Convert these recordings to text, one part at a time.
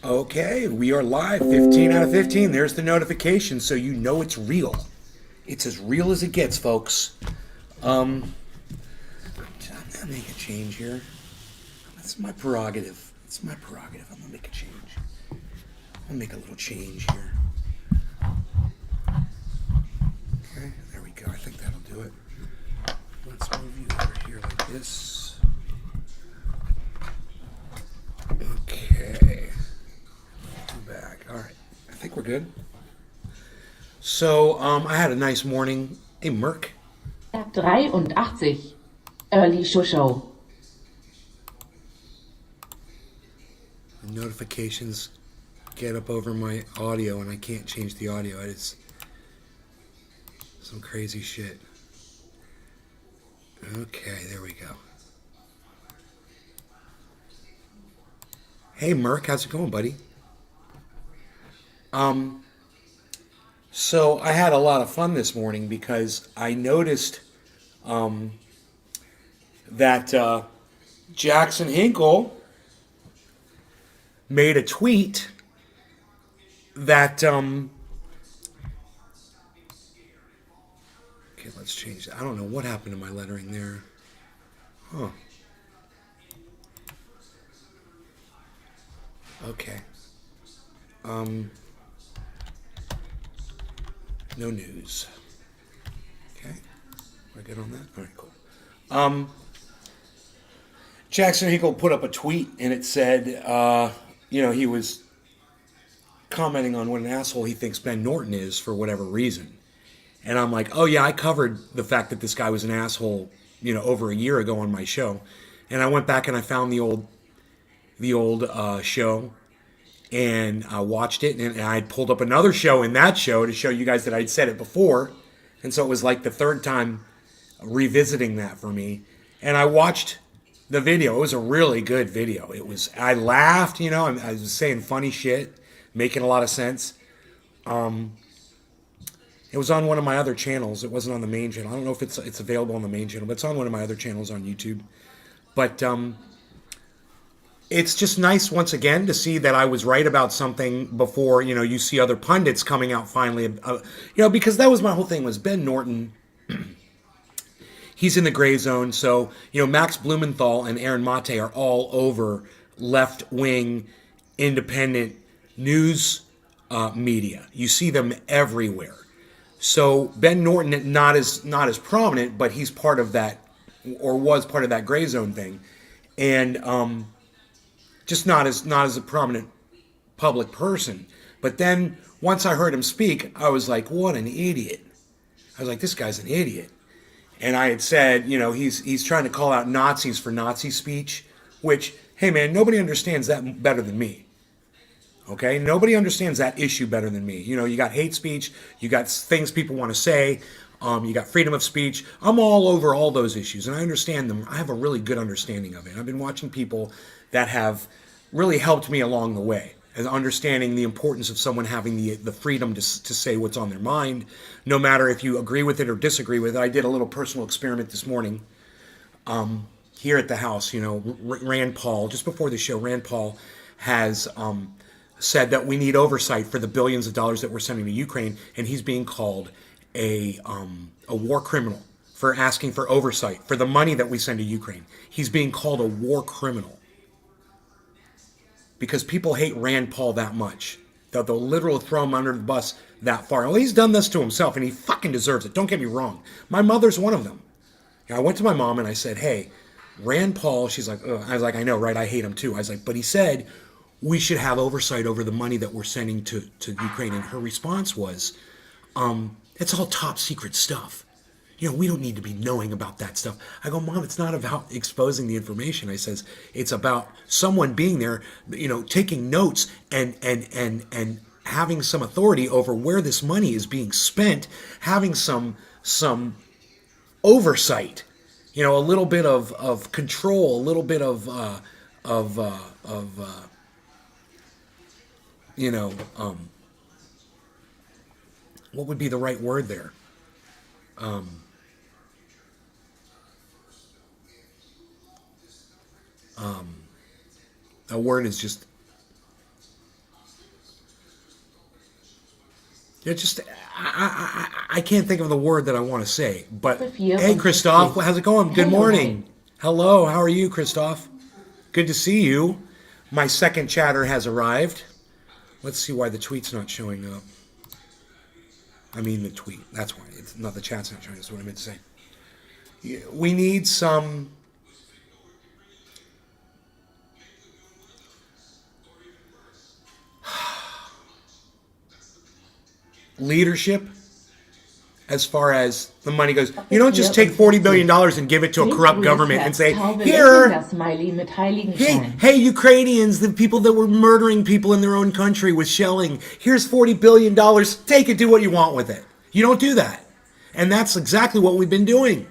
Okay, we are live. 15 out of 15. There's the notification, so you know it's real. It's as real as it gets, folks. I'm gonna make a change here. That's my prerogative. It's my prerogative. I'm gonna make a change. I'm gonna make a little change here. Okay, there we go. I think that'll do it. Let's move you over here like this. Okay. Back. All right. I think we're good. So, I had a nice morning. Hey, Merc. 83. Early Show. The notifications get up over my audio, and I can't change the audio. It's some crazy shit. Okay, there we go. Hey, Merc, how's it going, buddy? So I had a lot of fun this morning because I noticed that Jackson Hinkle made a tweet that okay, let's change that. I don't know what happened to my lettering there. Huh. Okay. No news. Okay. We're good on that? All right, cool. Jackson Hinkle put up a tweet and it said, he was commenting on what an asshole he thinks Ben Norton is for whatever reason. And I'm like, oh yeah, I covered the fact that this guy was an asshole, over a year ago on my show. And I went back and I found the old show and I watched it, and I had pulled up another show in that show to show you guys that I'd said it before. And so it was like the third time revisiting that for me. And I watched the video. It was a really good video. I laughed, I was saying funny shit, making a lot of sense. It was on one of my other channels. It wasn't on the main channel. I don't know if it's available on the main channel, but it's on one of my other channels on YouTube. But it's just nice once again to see that I was right about something before, you see other pundits coming out finally, because that was my whole thing was Ben Norton. He's in the gray zone. So, Max Blumenthal and Aaron Mate are all over left-wing independent news media. You see them everywhere. So Ben Norton, not as prominent, but he's part of that, or was part of that gray zone thing. And, just not as a prominent public person. But then once I heard him speak, I was like, what an idiot. I was like, this guy's an idiot. And I had said, he's trying to call out Nazis for Nazi speech, which, hey man, nobody understands that better than me. Okay? Nobody understands that issue better than me. You got hate speech, you got things people want to say, you got freedom of speech. I'm all over all those issues, and I understand them. I have a really good understanding of it. I've been watching people that have really helped me along the way, as understanding the importance of someone having the freedom to say what's on their mind, no matter if you agree with it or disagree with it. I did a little personal experiment this morning here at the house. Rand Paul, just before the show, Rand Paul has said that we need oversight for the billions of dollars that we're sending to Ukraine, and he's being called a war criminal for asking for oversight for the money that we send to Ukraine. He's being called a war criminal because people hate Rand Paul that much that they'll literally throw him under the bus that far. Well, he's done this to himself, and he fucking deserves it. Don't get me wrong. My mother's one of them. I went to my mom and I said, hey, Rand Paul, she's like, ugh. I was like, I know, right? I hate him too. I was like, but he said we should have oversight over the money that we're sending to Ukraine. And her response was, it's all top secret stuff. We don't need to be knowing about that stuff. I go, Mom, it's not about exposing the information. I says, it's about someone being there, taking notes and having some authority over where this money is being spent, having some oversight, a little bit of control, a little bit of what would be the right word there? A word is just It's just I can't think of the word that I want to say. But Sophia hey, from Christoph, Turkey. how's it going? Good Hello, morning. Hello, how are you, Christoph? Good to see you. My second chatter has arrived. Let's see why the tweet's not showing up. I mean the tweet. That's why. It's not the chat's not showing. That's what I meant to say. We need some leadership as far as the money goes. You don't just take $40 billion and give it to a corrupt government and say, here, Das Smiley mit hey, Heiligenschein. hey, Ukrainians, the people that were murdering people in their own country with shelling, here's $40 billion. Take it, do what you want with it. You don't do that. And that's exactly what we've been doing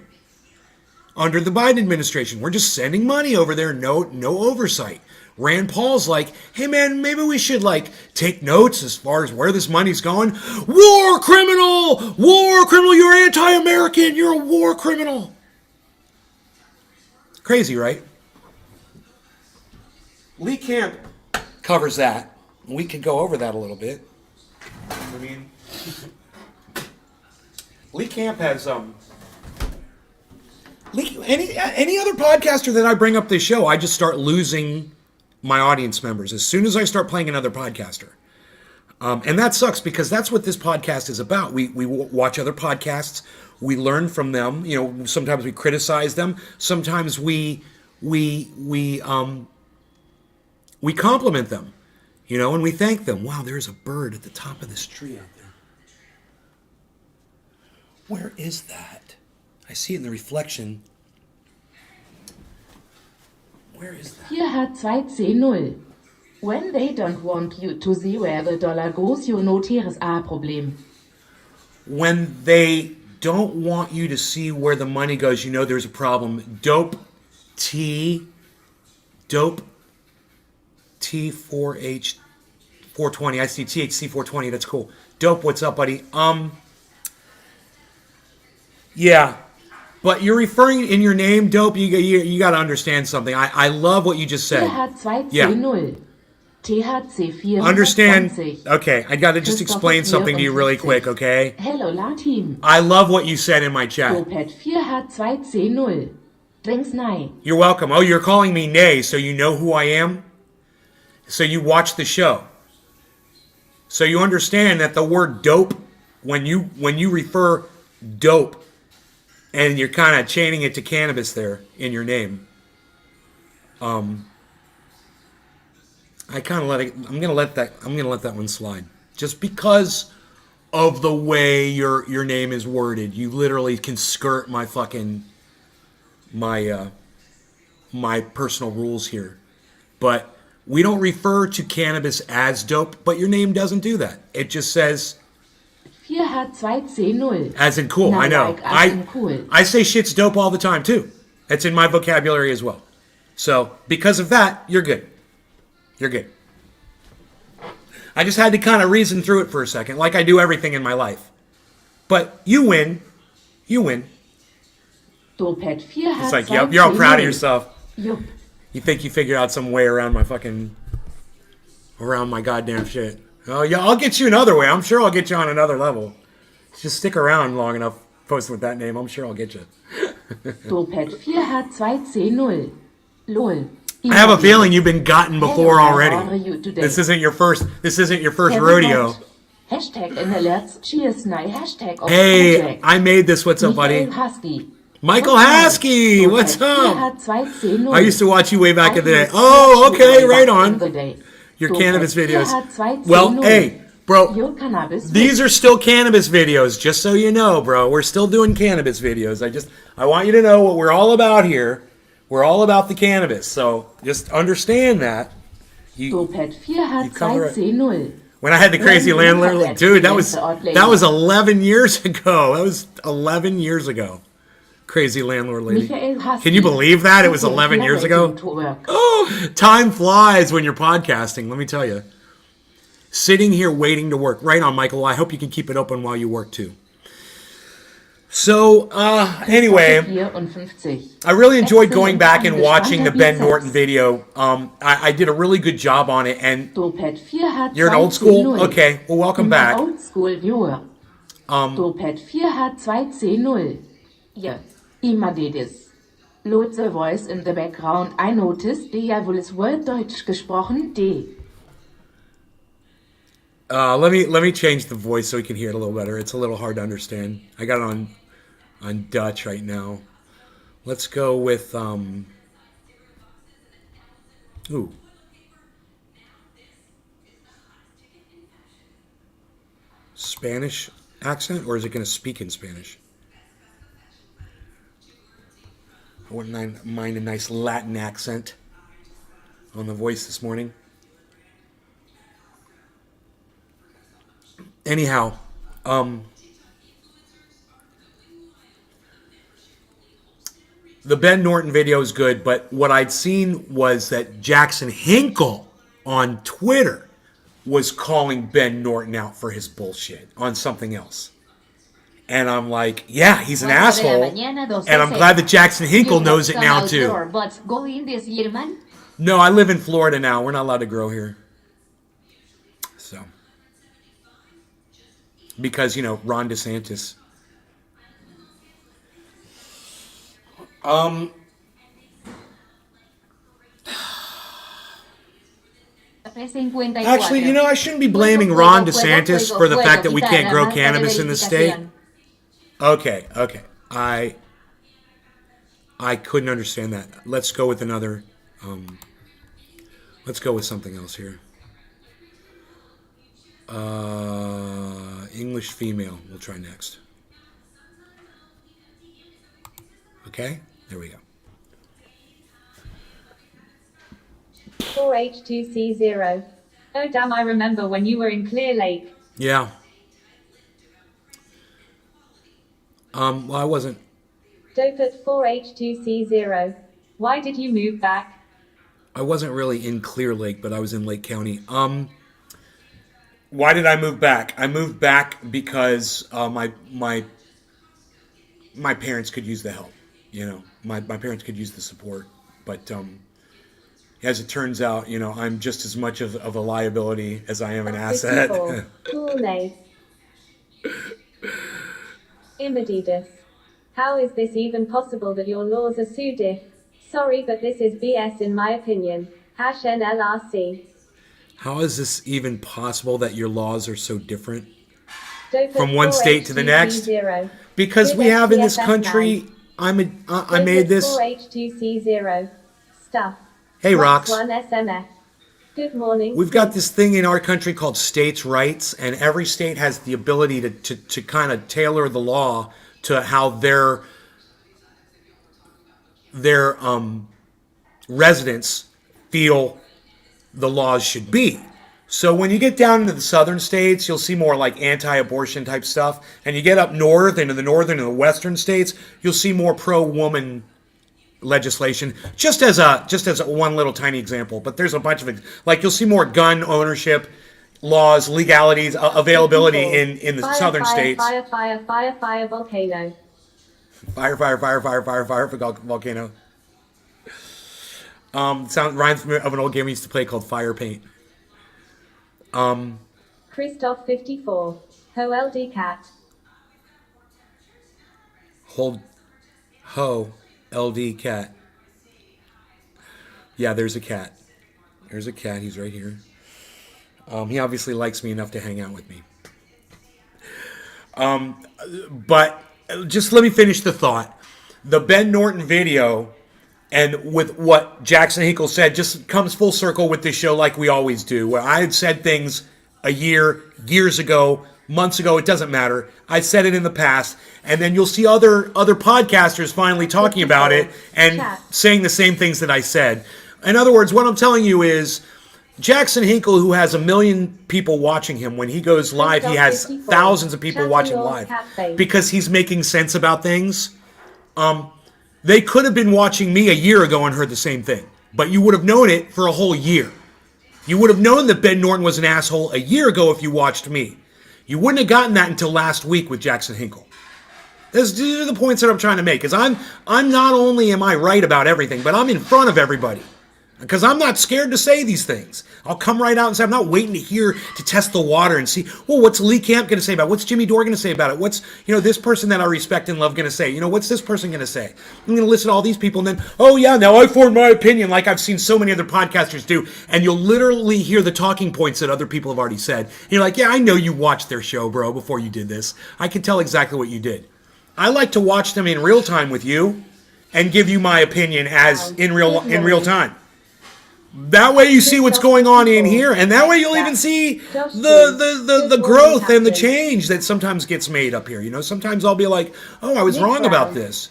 under the Biden administration. We're just sending money over there, no oversight. Rand Paul's like, hey man, maybe we should like take notes as far as where this money's going. War criminal, you're anti-American, you're a war criminal. Crazy, right? Lee Camp covers that. We could go over that a little bit. I mean, Lee Camp has any other podcaster that I bring up this show, I just start losing my audience members as soon as I start playing another podcaster. And that sucks because that's what this podcast is about. We watch other podcasts, we learn from them. You know, sometimes we criticize them, sometimes we compliment them, you know, and we thank them. Wow, there's a bird at the top of this tree out there. Where is that? I see it in the reflection. Where is that? 4H2C0. When they don't want you to see where the dollar goes, you know there's a problem. When they don't want you to see where the money goes, you know there's a problem. Dope T4H 420. I see THC 420. That's cool. Dope, what's up, buddy? Yeah. But you're referring in your name, Dope, you got to understand something. I love what you just said. TH2C0. THC420. Understand? Okay, I got to just explain something to you really quick, okay? Hello, La Team. I love what you said in my chat. Topet 4H2C0. Drinks nein. You're welcome. Oh, you're calling me Nay, so you know who I am? So you watch the show. So you understand that the word dope, when you refer dope, and you're kind of chaining it to cannabis there in your name. I kind of I'm gonna let that one slide. Just because of the way your name is worded, you literally can skirt my fucking my personal rules here. But we don't refer to cannabis as dope, but your name doesn't do that. It just says 4H2C0. as in cool. I know. Like as in cool. I say shit's dope all the time too. It's in my vocabulary as well. So because of that, you're good. You're good. I just had to kind of reason through it for a second, like I do everything in my life. But you win. You win. Topet 4H2C0. It's like, yep, you're all proud of yourself. Yup. You think you figured out some way around my goddamn shit. Oh yeah, I'll get you another way. I'm sure I'll get you on another level. Just stick around long enough posting with that name. I'm sure I'll get you. Topet 4H2C0. LOL. I have a feeling you've been gotten before Hello, how are already. you today? This isn't your first Kevin rodeo. Hunt. Hashtag in the let's cheers night. Hashtag of Hey, project. I made this. What's up, buddy? Michael Husky. Michael What's Haskey, up? what's up? TH2C0. I used to watch you way back in the day. I Oh, used to okay, way right back in on. the day. Your So cannabis that's videos. TH2C0. Well, hey, bro, Your cannabis. these are still cannabis videos, just so you know, bro. We're still doing cannabis videos. I want you to know what we're all about here. We're all about the cannabis, so just understand that. Topet cover it. 4H2C0. When I had the crazy Well, you landlord, have dude, that experience, was 11 years ago. That was 11 years ago. Crazy landlord lady. Michael Husky. Can you believe that? It was 11 years ago. To work. Oh, time flies when you're podcasting, let me tell you. Sitting here waiting to work. Right on, Michael. I hope you can keep it open while you work too. So, anyway, 54. I really enjoyed going back and Excellent. watching the Ben Norton Biceps. video. I did a really good job on it, and Topet 4 hat you're an old 2 school? 0. Okay, well, welcome back. Old school viewer. Topet 4 hat 2 0. Yeah, Imadidis. Load the voice in the background. I noticed the Jawohl Word Deutsch gesprochen. D. Let me change the voice so we can hear it a little better. It's a little hard to understand. I got it on Dutch right now. Let's go with ooh. Spanish accent, or is it going to speak in Spanish? I wouldn't mind a nice Latin accent on the voice this morning. Anyhow, the Ben Norton video is good, but what I'd seen was that Jackson Hinkle on Twitter was calling Ben Norton out for his bullshit on something else. And I'm like, yeah, he's an asshole. And I'm glad that Jackson Hinkle knows it now too. No, I live in Florida now. We're not allowed to grow here. So. Because, Ron DeSantis. Actually, I shouldn't be blaming Ron DeSantis for the fact that we can't grow cannabis in the state. Okay. I couldn't understand that. Let's go with another. Let's go with something else here. English female. We'll try next. Okay, there we go. 4H2C0. Oh damn, I remember when you were in Clear Lake. Yeah. Well, I wasn't. Dopet 4H2C0. Why did you move back? I wasn't really in Clear Lake, but I was in Lake County. Why did I move back? I moved back because my parents could use the help. My parents could use the support. But as it turns out, I'm just as much of a liability as I am an asset. Cool name. Imadidus. How is this even possible that your laws are so diff? Sorry, but this is BS in my opinion. #NLRC. How is this even possible that your laws are so different Dopet from one state to the next? 4H2C0. Because we have in this country, I made this. 4H2C0. Stuff. Hey, Rox. 1 SMS. Good morning. We've got this thing in our country called states' rights, and every state has the ability to kind of tailor the law to how their residents feel the laws should be. So when you get down into the southern states, you'll see more like anti-abortion type stuff, and you get up north into the northern and the western states, you'll see more pro-woman legislation. Just as a one little tiny example, but there's a bunch of it. Like you'll see more gun ownership laws, legalities, availability in the southern states. Fire, volcano. Fire, volcano. Reminds me of an old game we used to play called Fire Paint. Christoph 54. Ho LD cat. Ho LD cat. Yeah, there's a cat. There's a cat. He's right here. He obviously likes me enough to hang out with me. But just let me finish the thought. The Ben Norton video, and with what Jackson Hinkle said, just comes full circle with this show like we always do. Where I had said things years ago, months ago, it doesn't matter. I said it in the past, and then you'll see other podcasters finally talking about it and saying the same things that I said. In other words, what I'm telling you is Jackson Hinkle, who has 1 million people watching him, when he goes live, he has thousands of people watching live because he's making sense about things. They could have been watching me a year ago and heard the same thing, but you would have known it for a whole year. You would have known that Ben Norton was an asshole a year ago if you watched me. You wouldn't have gotten that until last week with Jackson Hinkle. These are the points that I'm trying to make. Because I'm not only am I right about everything, but I'm in front of everybody. Because I'm not scared to say these things. I'll come right out and say, I'm not waiting to test the water and see, well, what's Lee Camp going to say about it? What's Jimmy Dore going to say about it? What's, this person that I respect and love going to say? What's this person going to say? I'm going to listen to all these people and then, oh yeah, now I formed my opinion like I've seen so many other podcasters do. And you'll literally hear the talking points that other people have already said. And you're like, yeah, I know you watched their show, bro, before you did this. I can tell exactly what you did. I like to watch them in real time with you and give you my opinion as in real time. That way you see what's going on in here, and that way you'll even see the growth and the change that sometimes gets made up here. Sometimes I'll be like, oh, I was wrong about this.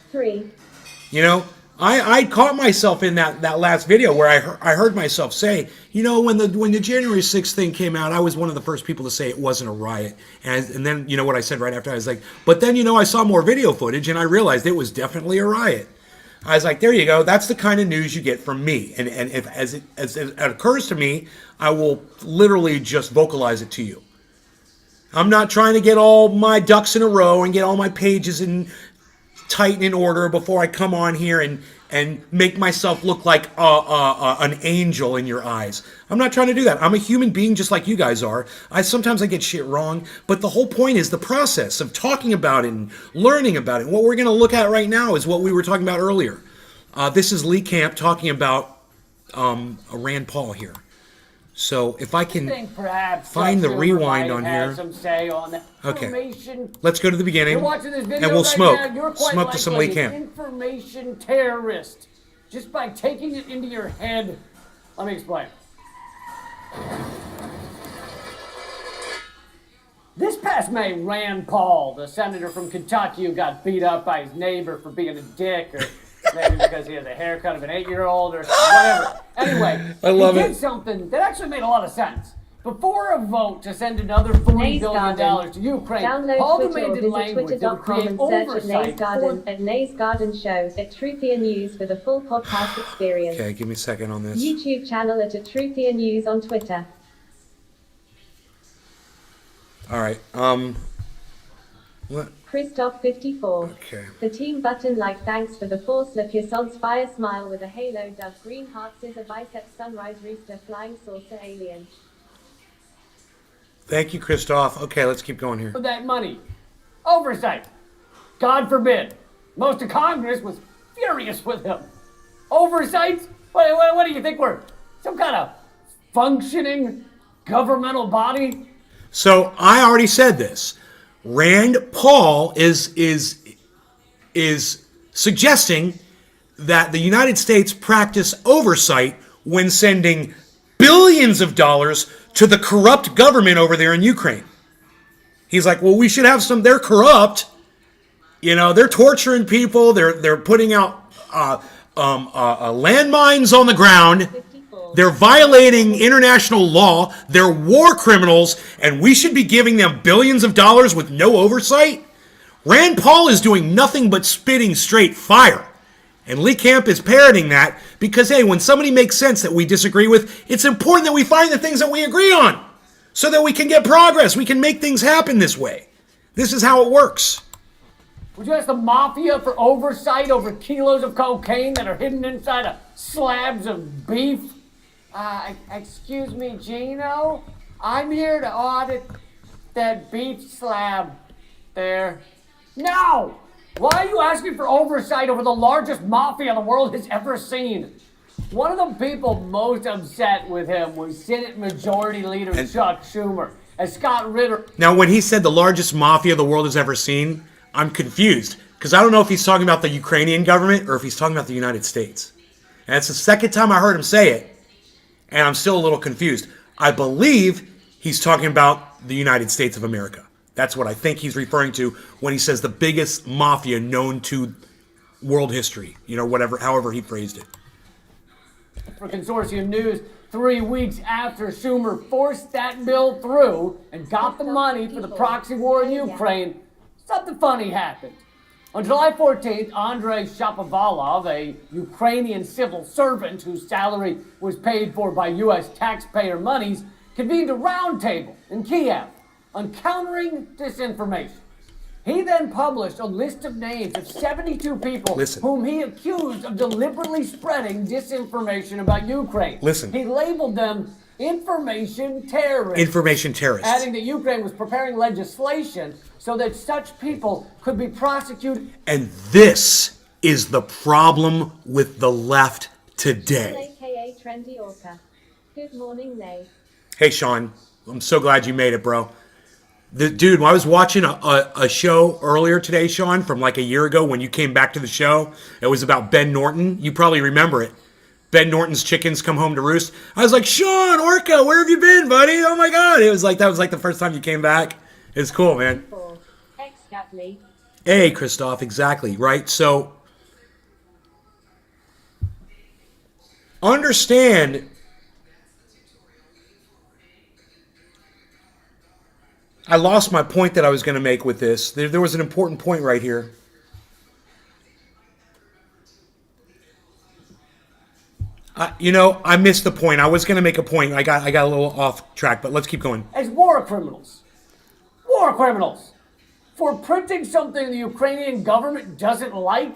I caught myself in that last video where I heard myself say, when the January 6th thing came out, I was one of the first people to say it wasn't a riot. And then, what I said right after, I was like, but then, I saw more video footage and I realized it was definitely a riot. I was like, there you go. That's the kind of news you get from me. And if as it occurs to me, I will literally just vocalize it to you. I'm not trying to get all my ducks in a row and get all my pages in tight and in order before I come on here and make myself look like an angel in your eyes. I'm not trying to do that. I'm a human being just like you guys are. Sometimes I get shit wrong, but the whole point is the process of talking about it and learning about it. What we're going to look at right now is what we were talking about earlier. This is Lee Camp talking about Rand Paul here. So if I can find the rewind on here. Okay, let's go to the beginning, and we'll smoke to some Lee Camp. Information terrorist, just by taking it into your head. Let me explain. This past May, Rand Paul, the senator from Kentucky who got beat up by his neighbor for being a dick, or maybe because he has a haircut of an 8-year-old or whatever. Anyway, he did something that actually made a lot of sense. Before a vote to send another $40 billion to Ukraine, Paul demanded language that would create oversight at Nays Garden Show at Truthier News for the full podcast experience. Okay, give me a second on this. YouTube channel at Truthier News on Twitter. All right. What? Christoph 54. Okay. The team button like thanks for the force of your son's fire smile with a halo dove green heart scissor biceps sunrise rooster flying saucer alien. Thank you, Christoph. Okay, let's keep going here. For that money. Oversight. God forbid. Most of Congress was furious with him. Oversight? What do you think we're? Some kind of functioning governmental body? So I already said this. Rand Paul is suggesting that the United States practice oversight when sending billions of dollars to the corrupt government over there in Ukraine. He's like, well, we should have some. They're corrupt. They're torturing people. They're putting out landmines on the ground. They're violating international law. They're war criminals, and we should be giving them billions of dollars with no oversight? Rand Paul is doing nothing but spitting straight fire. And Lee Camp is parroting that because, hey, when somebody makes sense that we disagree with, it's important that we find the things that we agree on so that we can get progress. We can make things happen this way. This is how it works. Would you ask the mafia for oversight over kilos of cocaine that are hidden inside of slabs of beef? Excuse me, Gino? I'm here to audit that beef slab there. No! Why are you asking for oversight over the largest mafia the world has ever seen? One of the people most upset with him was Senate Majority Leader Chuck Schumer. As Scott Ritter... Now, when he said the largest mafia the world has ever seen, I'm confused. Because I don't know if he's talking about the Ukrainian government or if he's talking about the United States. And it's the second time I heard him say it, and I'm still a little confused. I believe he's talking about the United States of America. That's what I think he's referring to when he says the biggest mafia known to world history. However he phrased it. For Consortium News, 3 weeks after Schumer forced that bill through and got the money for the proxy war in Ukraine, something funny happened. On July 14th, Andrei Shapovalov, a Ukrainian civil servant whose salary was paid for by U.S. taxpayer monies, convened a roundtable in Kiev on countering disinformation. He then published a list of names of 72 people Listen. whom he accused of deliberately spreading disinformation about Ukraine. Listen. He labeled them information terrorists. Information terrorists. Adding that Ukraine was preparing legislation so that such people could be prosecuted. And this is the problem with the left today. AKA Trendy Orca. Good morning, Nay. Hey, Sean, I'm so glad you made it, bro. Dude, I was watching a show earlier today, Sean, from like a year ago when you came back to the show. It was about Ben Norton. You probably remember it. Ben Norton's chickens come home to roost. I was like, Sean, Orca, where have you been, buddy? Oh my God. It was like, that was like the first time you came back. It's cool, man. Ex Gatley. Hey, Christoph, exactly, right? So, understand, I lost my point that I was going to make with this. There was an important point right here. I missed the point. I was going to make a point. I got a little off track, but let's keep going. As war criminals. War criminals. For printing something the Ukrainian government doesn't like?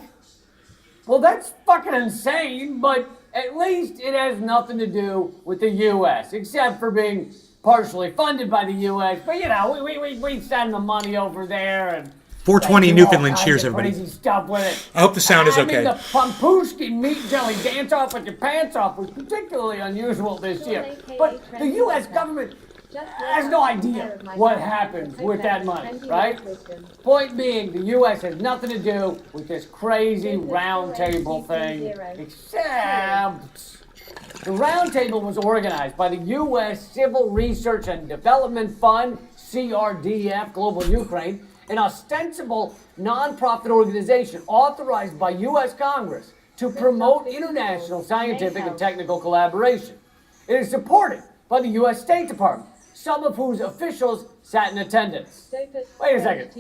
Well, that's fucking insane, but at least it has nothing to do with the U.S., except for being partially funded by the U.S. But, we send the money over there and 420 do Newfoundland. all kinds Cheers, of everybody. crazy stuff with it. I hope the sound is okay. The Pampushki meat jelly dance off with your pants off was particularly unusual this year. But the U.S. government has no idea what happens with that money, right? Point being, the U.S. has nothing to do with this crazy round table thing, except the round table was organized by the U.S. Civil Research and Development Fund, CRDF, Global Ukraine, an ostensible nonprofit organization authorized by U.S. Congress to promote international scientific and technical collaboration. It is supported by the U.S. State Department, some of whose officials sat in attendance. Wait a second.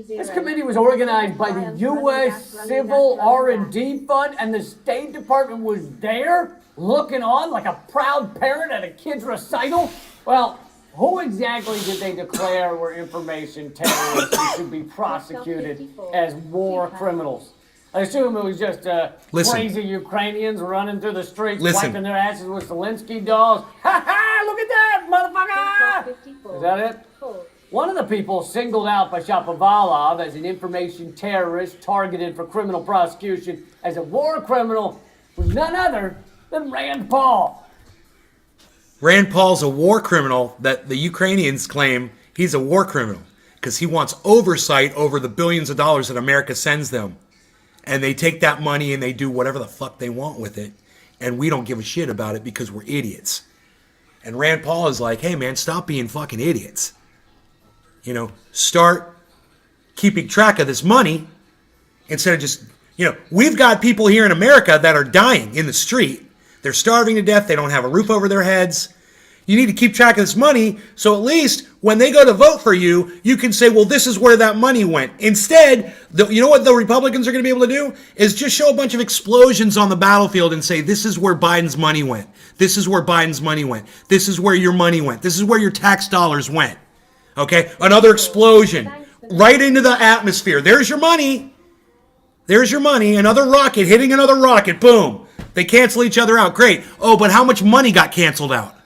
This committee was organized by the U.S. Civil R&D Fund, and the State Department was there looking on like a proud parent at a kid's recital? Well, who exactly did they declare were information terrorists who should be prosecuted as war criminals? I assume it was just crazy Ukrainians running through the streets, wiping their asses with Zelensky dolls. Ha ha! Look at that, motherfucker! Is that it? One of the people singled out by Shapovalov as an information terrorist targeted for criminal prosecution as a war criminal was none other than Rand Paul. Rand Paul's a war criminal that the Ukrainians claim he's a war criminal because he wants oversight over the billions of dollars that America sends them. And they take that money and they do whatever the fuck they want with it. And we don't give a shit about it because we're idiots. And Rand Paul is like, hey man, stop being fucking idiots. Start keeping track of this money instead of just, we've got people here in America that are dying in the street. They're starving to death. They don't have a roof over their heads. You need to keep track of this money so at least when they go to vote for you, you can say, well, this is where that money went. Instead, you know what the Republicans are going to be able to do? Is just show a bunch of explosions on the battlefield and say, this is where Biden's money went. This is where Biden's money went. This is where your money went. This is where your tax dollars went. Okay? Another explosion right into the atmosphere. There's your money. There's your money. Another rocket hitting another rocket. Boom. They cancel each other out. Great. Oh, but how much money got canceled out?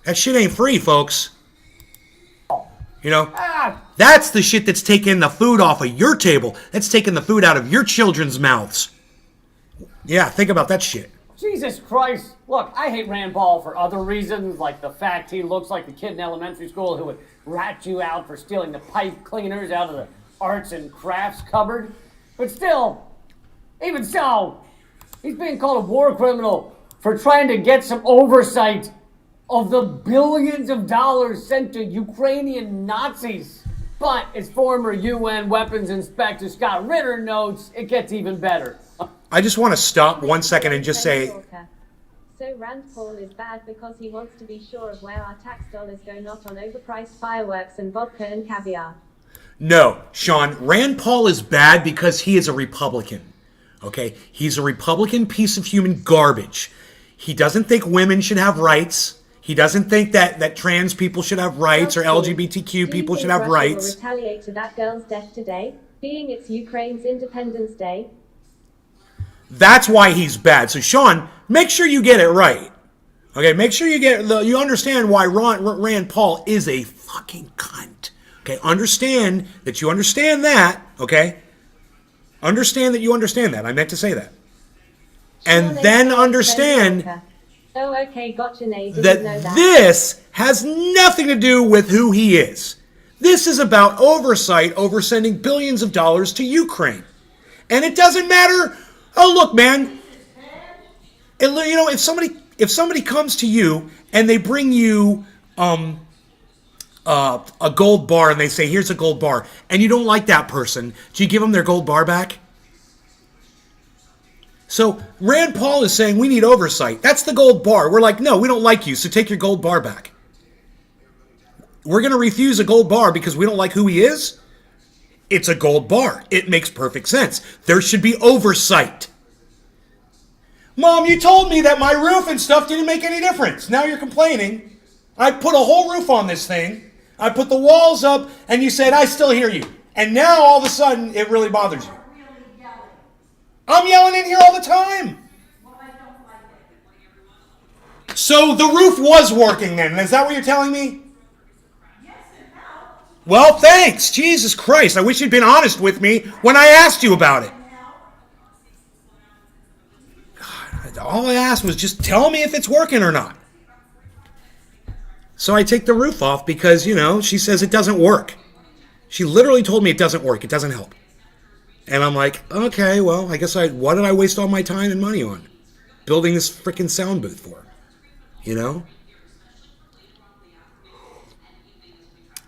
That shit ain't free, folks. That's the shit that's taking the food off of your table. That's taking the food out of your children's mouths. Yeah, think about that shit. Jesus Christ. Look, I hate Rand Paul for other reasons, like the fact he looks like the kid in elementary school who would rat you out for stealing the pipe cleaners out of the arts and crafts cupboard. But still, even so, he's being called a war criminal for trying to get some oversight of the billions of dollars sent to Ukrainian Nazis. But as former UN weapons inspector Scott Ritter notes, it gets even better. I just want to stop 1 second and just say... So Rand Paul is bad because he wants to be sure of where our tax dollars go, not on overpriced fireworks and vodka and caviar. No, Sean, Rand Paul is bad because he is a Republican. Okay? He's a Republican piece of human garbage. He doesn't think women should have rights. He doesn't think that trans people should have rights or Chelsea, LGBTQ do you people should think have Russia rights. will retaliate to that girl's death today, being it's Ukraine's Independence Day? That's why he's bad. So Sean, make sure you get it right. Okay, make sure you understand why Rand Paul is a fucking cunt. Okay, understand that you understand that. Okay, understand that you understand that. I meant to say that, and then understand Oh, okay, gotcha, Nate. that Didn't know that. this has nothing to do with who he is. This is about oversight over sending billions of dollars to Ukraine, and it doesn't matter. Oh, look, man. If somebody comes to you and they bring you a gold bar and they say, here's a gold bar, and you don't like that person, do you give them their gold bar back? So Rand Paul is saying we need oversight. That's the gold bar. We're like, no, we don't like you, so take your gold bar back. We're going to refuse a gold bar because we don't like who he is? It's a gold bar. It makes perfect sense. There should be oversight. Mom, you told me that my roof and stuff didn't make any difference. Now you're complaining. I put a whole roof on this thing. I put the walls up, and you said, I still hear you. And now all of a sudden, it really bothers you. I'm yelling in here all the time. So the roof was working then. Is that what you're telling me? Well, thanks. Jesus Christ. I wish you'd been honest with me when I asked you about it. God, all I asked was just tell me if it's working or not. So I take the roof off because, she says it doesn't work. She literally told me it doesn't work. It doesn't help. And I'm like, okay, well, I guess what did I waste all my time and money on? Building this freaking sound booth for,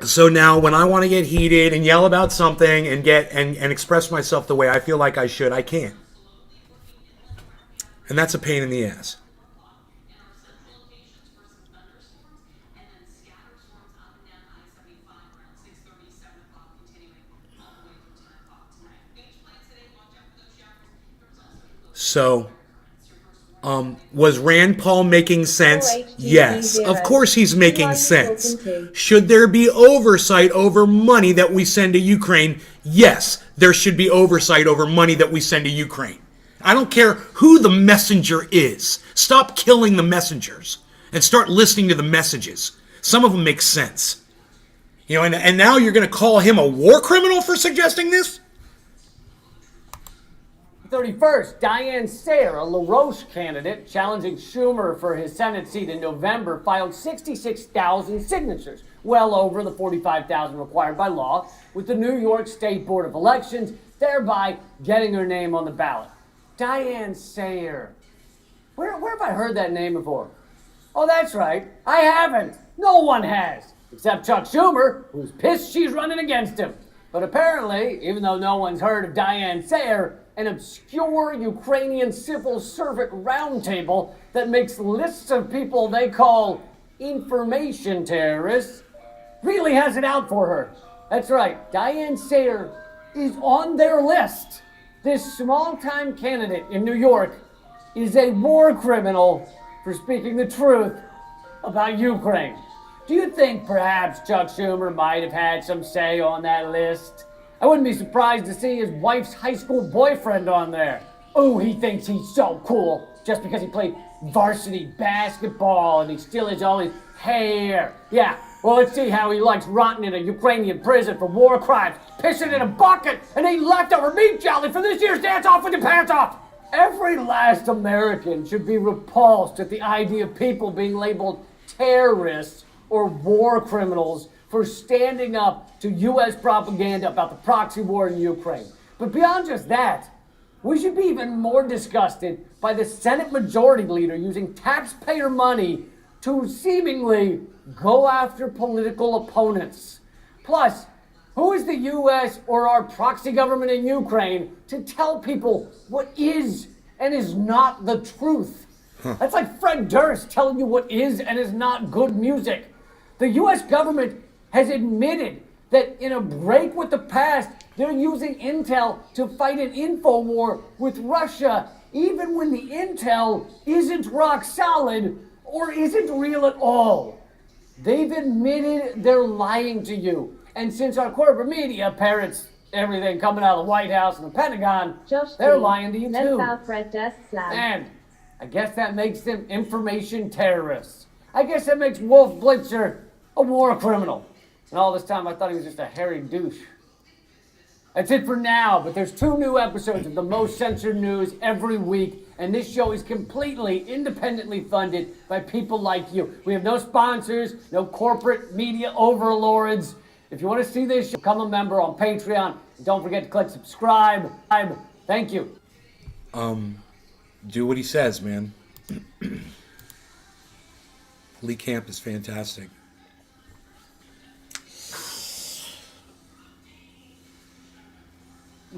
So now when I want to get heated and yell about something and and express myself the way I feel like I should, I can't. And that's a pain in the ass. So, was Rand Paul making sense? Yes, of course he's making sense. Should there be oversight over money that we send to Ukraine? Yes, there should be oversight over money that we send to Ukraine. I don't care who the messenger is. Stop killing the messengers and start listening to the messages. Some of them make sense. And now you're going to call him a war criminal for suggesting this? 31st, Diane Sayer, a LaRoche candidate challenging Schumer for his Senate seat in November, filed 66,000 signatures, well over the 45,000 required by law, with the New York State Board of Elections, thereby getting her name on the ballot. Diane Sayer. Where have I heard that name before? Oh, that's right. I haven't. No one has. Except Chuck Schumer, who's pissed she's running against him. But apparently, even though no one's heard of Diane Sayer, an obscure Ukrainian civil servant roundtable that makes lists of people they call information terrorists really has it out for her. That's right, Diane Sayer is on their list. This small-time candidate in New York is a war criminal for speaking the truth about Ukraine. Do you think perhaps Chuck Schumer might have had some say on that list? I wouldn't be surprised to see his wife's high school boyfriend on there. Oh, he thinks he's so cool just because he played varsity basketball and he still has all his hair. Yeah, well, let's see how he likes rotting in a Ukrainian prison for war crimes, pissing in a bucket, and eating leftover meat jelly for this year's Dance Off with Your Pants Off. Every last American should be repulsed at the idea of people being labeled terrorists or war criminals for standing up to U.S. propaganda about the proxy war in Ukraine. But beyond just that, we should be even more disgusted by the Senate Majority Leader using taxpayer money to seemingly go after political opponents. Plus, who is the U.S. or our proxy government in Ukraine to tell people what is and is not the truth? That's like Fred Durst telling you what is and is not good music. The U.S. government has admitted that in a break with the past, they're using intel to fight an info war with Russia, even when the intel isn't rock solid, or isn't real at all. They've admitted they're lying to you. And since our corporate media parrots everything coming out of the White House and the Pentagon, Josh, they're lying to you let's too. Alfred Durst slam. And I guess that makes them information terrorists. I guess that makes Wolf Blitzer a war criminal. And all this time I thought he was just a hairy douche. That's it for now, but there's 2 new episodes of the most censored news every week, and this show is completely independently funded by people like you. We have no sponsors, no corporate media overlords. If you want to see this show, become a member on Patreon. And don't forget to click subscribe. Thank you. Do what he says, man. Lee Camp is fantastic.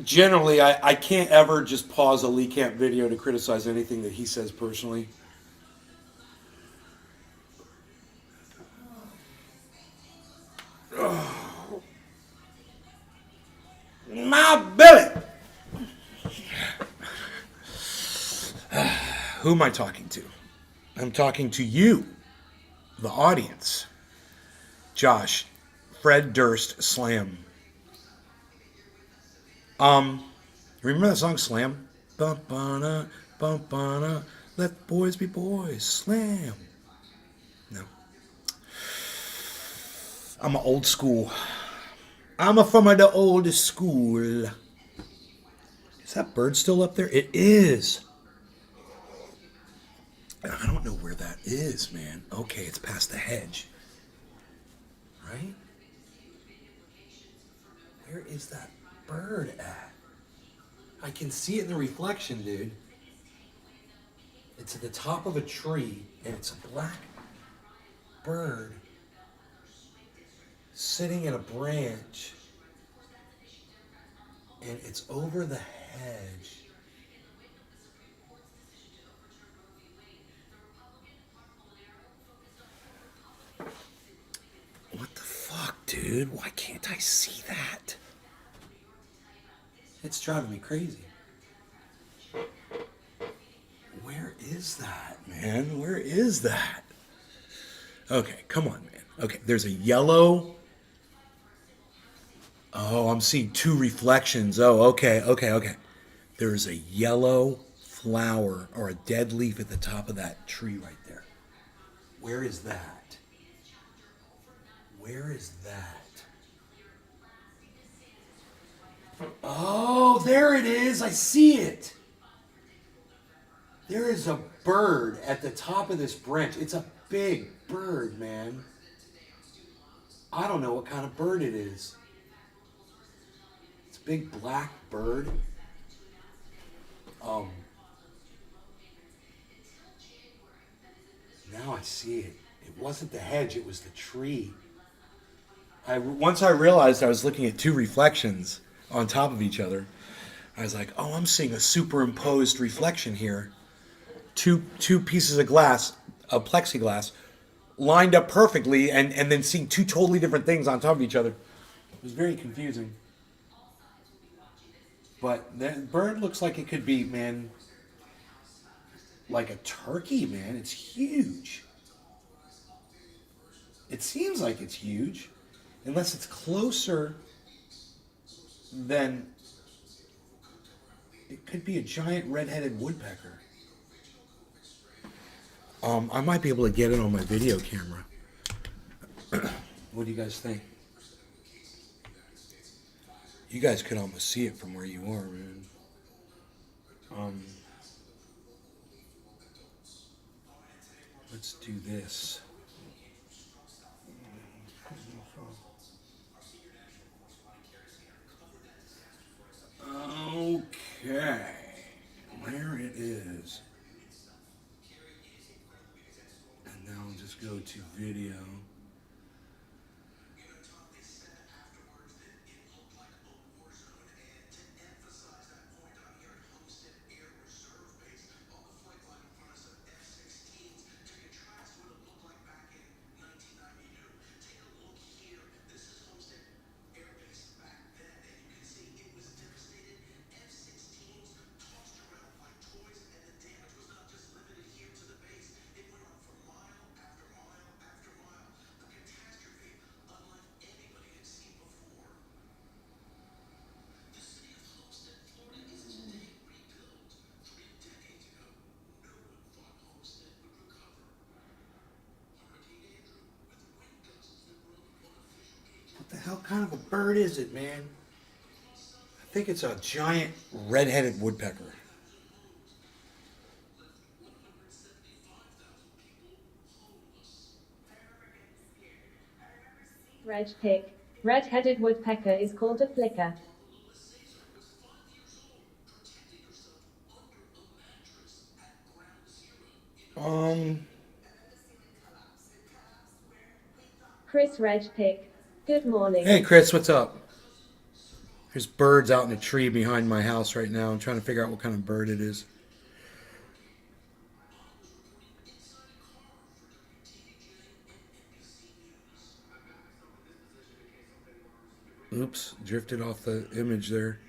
Generally, I can't ever just pause a Lee Camp video to criticize anything that he says personally. My belly! Who am I talking to? I'm talking to you, the audience. Josh, Fred Durst, Slam. Remember that song, Slam? Bump-on-a, bump-on-a, let boys be boys, Slam. No. I'm a old school. I'm a from the oldest school. Is that bird still up there? It is. I don't know where that is, man. Okay, it's past the hedge. Right? Where is that bird at? I can see it in the reflection, dude. It's at the top of a tree, and it's a black bird sitting in a branch, and it's over the hedge. What the fuck, dude? Why can't I see that? It's driving me crazy. Where is that, man? Where is that? Okay, come on, man. Okay, there's a yellow. Oh, I'm seeing 2 reflections. Oh, okay. There's a yellow flower or a dead leaf at the top of that tree right there. Where is that? Where is that? Oh, there it is. I see it. There is a bird at the top of this branch. It's a big bird, man. I don't know what kind of bird it is. It's a big black bird. Now I see it. It wasn't the hedge, it was the tree. Once I realized I was looking at 2 reflections on top of each other, I was like, oh, I'm seeing a superimposed reflection here. Two pieces of glass, of plexiglass, lined up perfectly, and then seeing 2 totally different things on top of each other. It was very confusing. But that bird looks like it could be, man, like a turkey, man. It's huge. It seems like it's huge, unless it's closer than... It could be a giant red-headed woodpecker. I might be able to get it on my video camera. What do you guys think? You guys could almost see it from where you are, man. Let's do this. Okay. There it is. And now I'll just go to video. kind of a bird is it, man? I think it's a giant red-headed woodpecker. Reg pick. Red-headed woodpecker is called a flicker. Chris Reg pick. Good morning. Hey, Chris, what's up? There's birds out in a tree behind my house right now. I'm trying to figure out what kind of bird it is. Oops, drifted off the image there.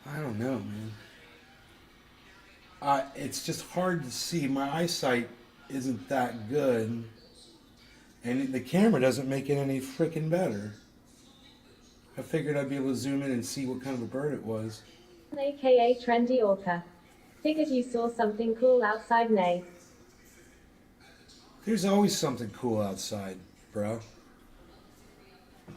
I don't know, man. It's just hard to see. My eyesight isn't that good. And the camera doesn't make it any freaking better. I figured I'd be able to zoom in and see what kind of a bird it was. AKA Trendy Orca. Figured you saw something cool outside, Nay. There's always something cool outside, bro.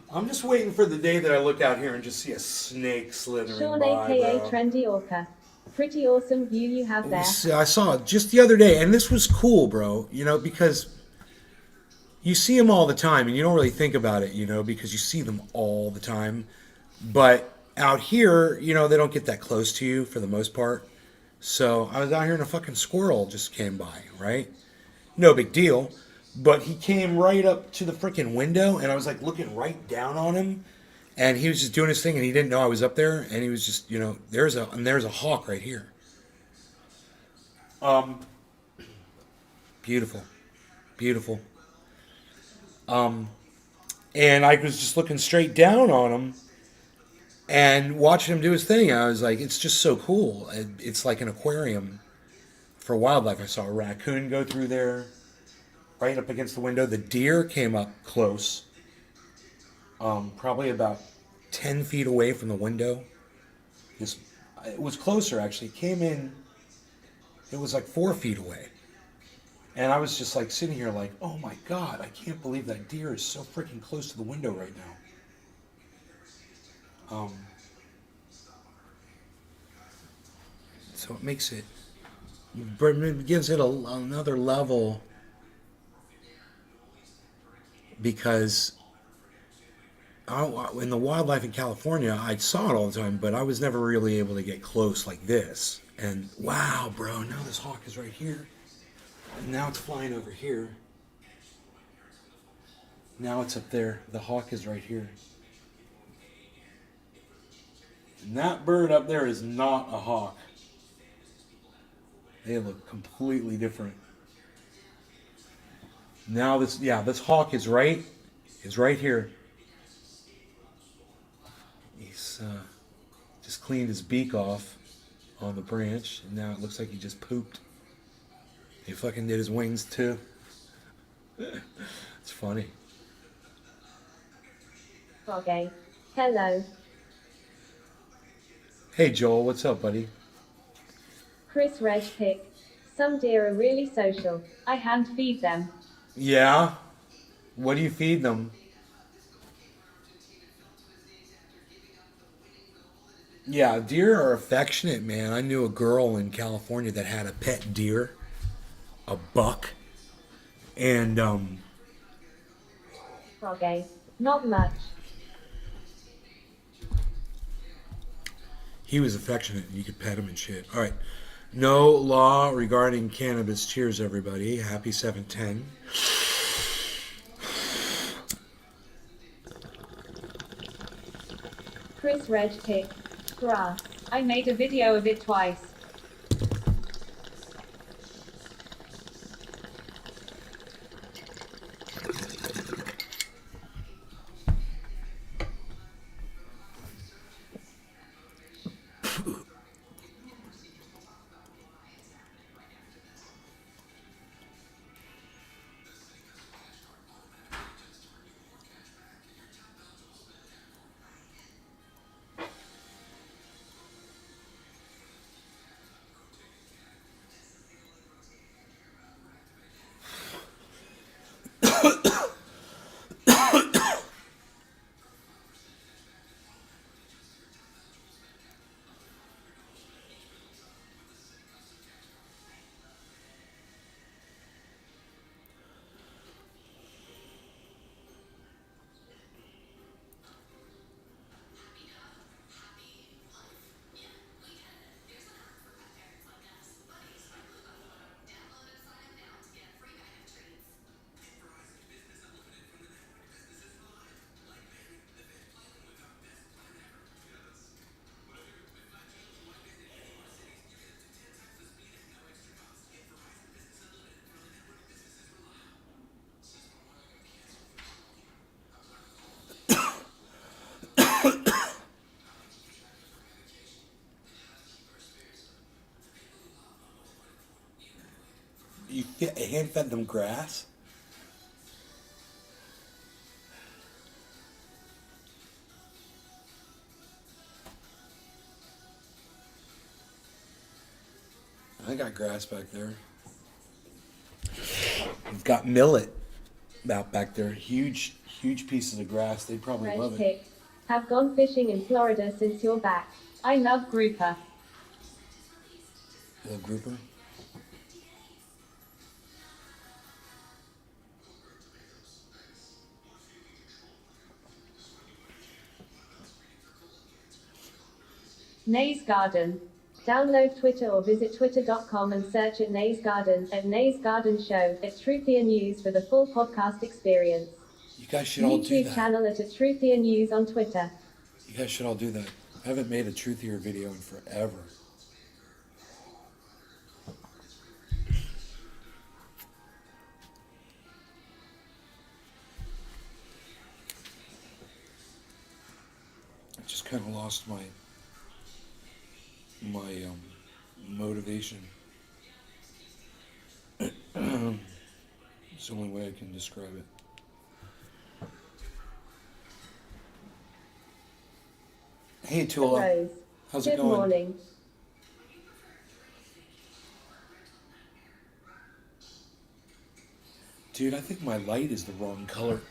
I'm just waiting for the day that I look out here and just see a snake slithering Sean by, AKA bro. Trendy Orca. Pretty awesome view you have there. I saw it just the other day, and this was cool, bro. You know, because you see them all the time, and you don't really think about it, you know, because you see them all the time. But out here, you know, they don't get that close to you for the most part. So I was out here and a fucking squirrel just came by, right? No big deal. But he came right up to the freaking window, and I was like looking right down on him. And he was just doing his thing, and he didn't know I was up there. And he was just, you know, there's a hawk right here. Beautiful, beautiful. And I was just looking straight down on him and watching him do his thing. I was like, it's just so cool. It's like an aquarium for wildlife. I saw a raccoon go through there, right up against the window. The deer came up close. Probably about 10 feet away from the window. It was closer, actually. It came in, it was like 4 feet away. And I was just like sitting here like, oh my God, I can't believe that deer is so freaking close to the window right now. So it makes it gives it another level, because in the wildlife in California, I saw it all the time, but I was never really able to get close like this. And wow, bro, now this hawk is right here. And now it's flying over here. Now it's up there. The hawk is right here. And that bird up there is not a hawk. They look completely different. Now this hawk is right here. He's just cleaned his beak off on the branch, and now it looks like he just pooped. He fucking did his wings too. It's funny. Okay. Hello. Hey Joel, what's up, buddy? Chris Reg pick. Some deer are really social. I hand feed them. Yeah? What do you feed them? Yeah, deer are affectionate, man. I knew a girl in California that had a pet deer, a buck, and Okay. Not much. he was affectionate and you could pet him and shit. All right. No law regarding cannabis. Cheers, everybody. Happy 710. Chris Reg pick. Grass. I made a video of it twice. Yeah, hand fed them grass. I got grass back there. We've got millet out back there. Huge, huge pieces of grass. They probably Fresh love it. pick. Have gone fishing in Florida since you're back. I love grouper. Little grouper. Nay's Garden. Download Twitter or visit twitter.com and search at Nay's Garden, at Nay's Garden Show, at Truthier News for the full podcast experience. You guys should all do YouTube that. channel at Truthier News on Twitter. You guys should all do that. I haven't made a truthier video in forever. I just kind of lost my motivation. It's the only way I can describe it. Hey Tula, Rose. how's it Good going? morning. Dude, I think my light is the wrong color.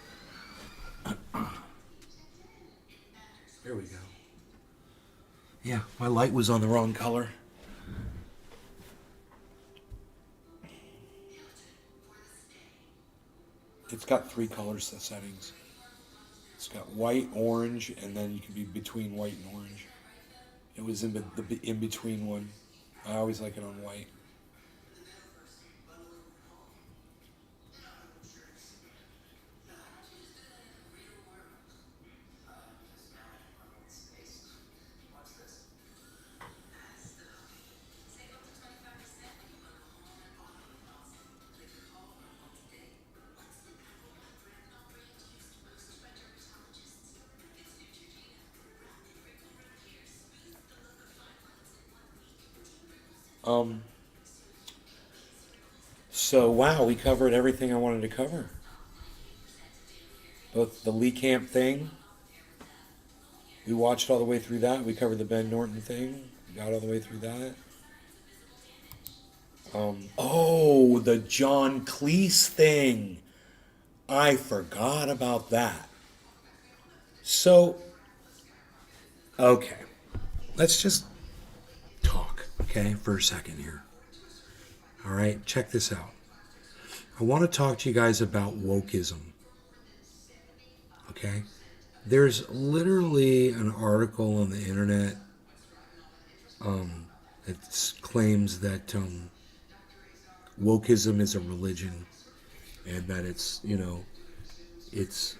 There we go. Yeah, my light was on the wrong color. It's got 3 color settings. It's got white, orange, and then you can be between white and orange. It was in the in-between one. I always like it on white. So wow, we covered everything I wanted to cover. Both the Lee Camp thing. We watched all the way through that. We covered the Ben Norton thing. Got all the way through that. Oh, the John Cleese thing. I forgot about that. So, okay. Let's just talk, okay, for a second here. All right, check this out. I want to talk to you guys about wokeism. Okay? There's literally an article on the internet that claims that wokeism is a religion and that it's, it's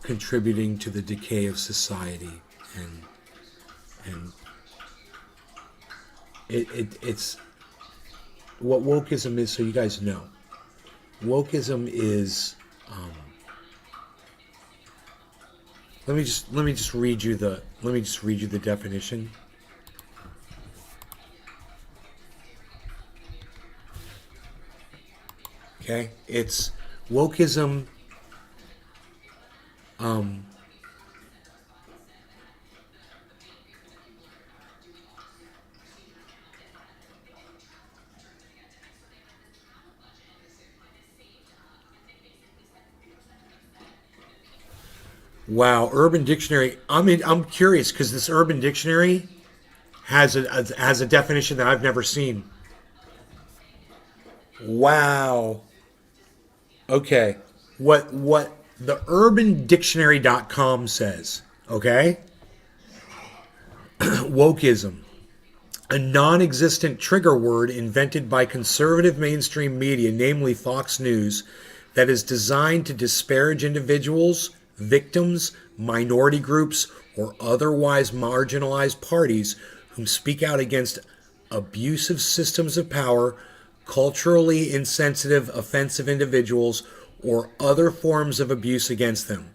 contributing to the decay of society and it's what wokeism is, so you guys know. Wokeism is let me just read you the definition. Okay? It's wokeism Wow, Urban Dictionary. I'm curious because this Urban Dictionary has a definition that I've never seen. Wow. Okay. What the urbandictionary.com says, okay? Wokeism. A non-existent trigger word invented by conservative mainstream media, namely Fox News, that is designed to disparage individuals, victims, minority groups, or otherwise marginalized parties whom speak out against abusive systems of power, culturally insensitive, offensive individuals, or other forms of abuse against them.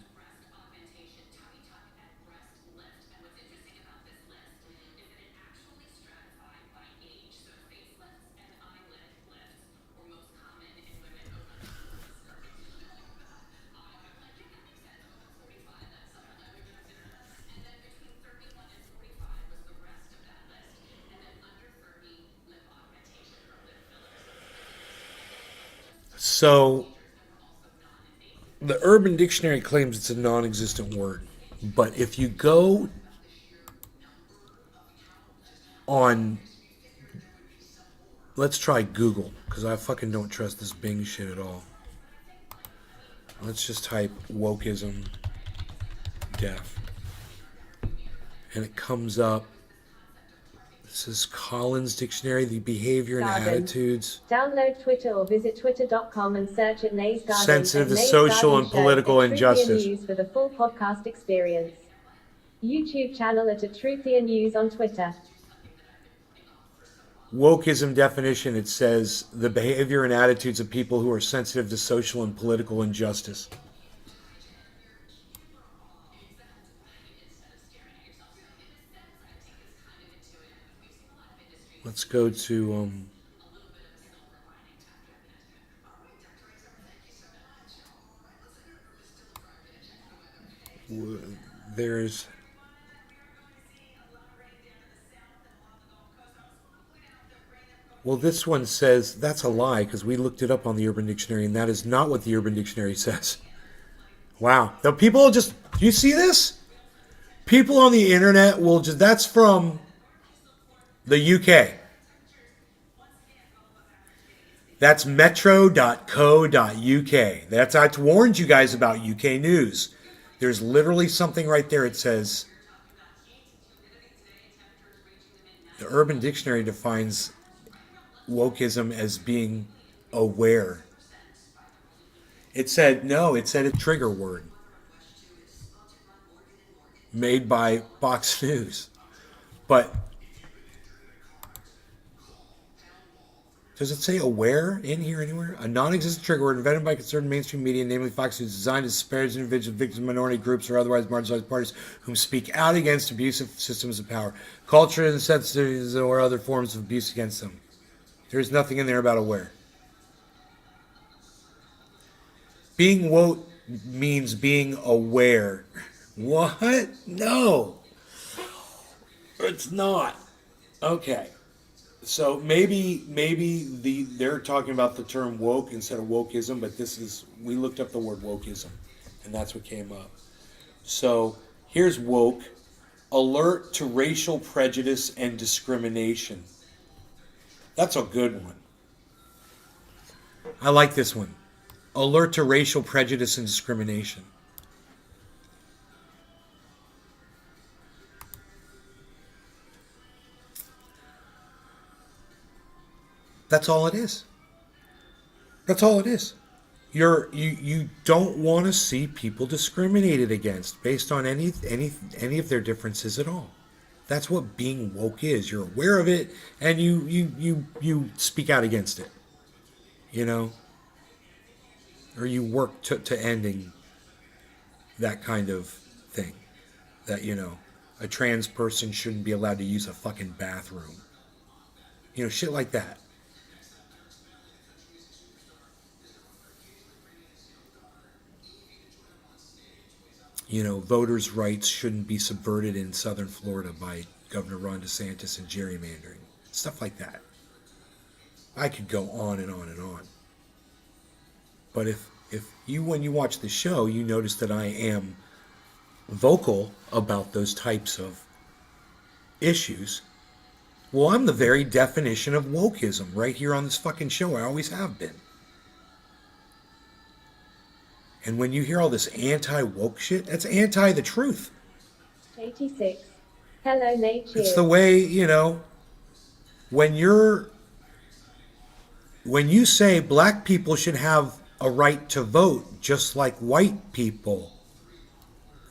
So, the Urban Dictionary claims it's a non-existent word. But if you go on, let's try Google, because I fucking don't trust this Bing shit at all. Let's just type wokeism deaf. And it comes up. This is Collins Dictionary, the behavior and attitudes. Download Twitter or visit twitter.com and search at Nays Garden. Sensitive to Nays social Garden and political Show, injustice. News for the full podcast experience. YouTube channel at Truthier News on Twitter. Wokeism definition, it says the behavior and attitudes of people who are sensitive to social and political injustice. Let's go to there's well, this one says that's a lie because we looked it up on the Urban Dictionary and that is not what the Urban Dictionary says. Wow. The people just, do you see this? People on the internet will just, that's from the UK. That's metro.co.uk. That's, I warned you guys about UK news. There's literally something right there. It says, the Urban Dictionary defines wokeism as being aware. It said, no, it said a trigger word made by Fox News. But does it say aware in here anywhere? A non-existent trigger word invented by concerned mainstream media, namely Fox News, designed to disparage individuals, victims, minority groups, or otherwise marginalized parties whom speak out against abusive systems of power, culture, and sensitivities, or other forms of abuse against them. There's nothing in there about aware. Being woke means being aware. What? No. It's not. Okay. So maybe they're talking about the term woke instead of wokeism, but we looked up the word wokeism, and that's what came up. So here's woke: alert to racial prejudice and discrimination. That's a good one. I like this one. Alert to racial prejudice and discrimination. That's all it is. That's all it is. You don't want to see people discriminated against based on any of their differences at all. That's what being woke is. You're aware of it and you speak out against it. You know? Or you work to ending that kind of thing. That, you know, a trans person shouldn't be allowed to use a fucking bathroom. You know, shit like that. You know, voters' rights shouldn't be subverted in southern Florida by Governor Ron DeSantis and gerrymandering. Stuff like that. I could go on and on and on. But if you, when you watch the show, you notice that I am vocal about those types of issues, well, I'm the very definition of wokeism right here on this fucking show. I always have been. And when you hear all this anti-woke shit, that's anti the truth. 86. Hello, Nate. It's the way, you know, when you say black people should have a right to vote just like white people,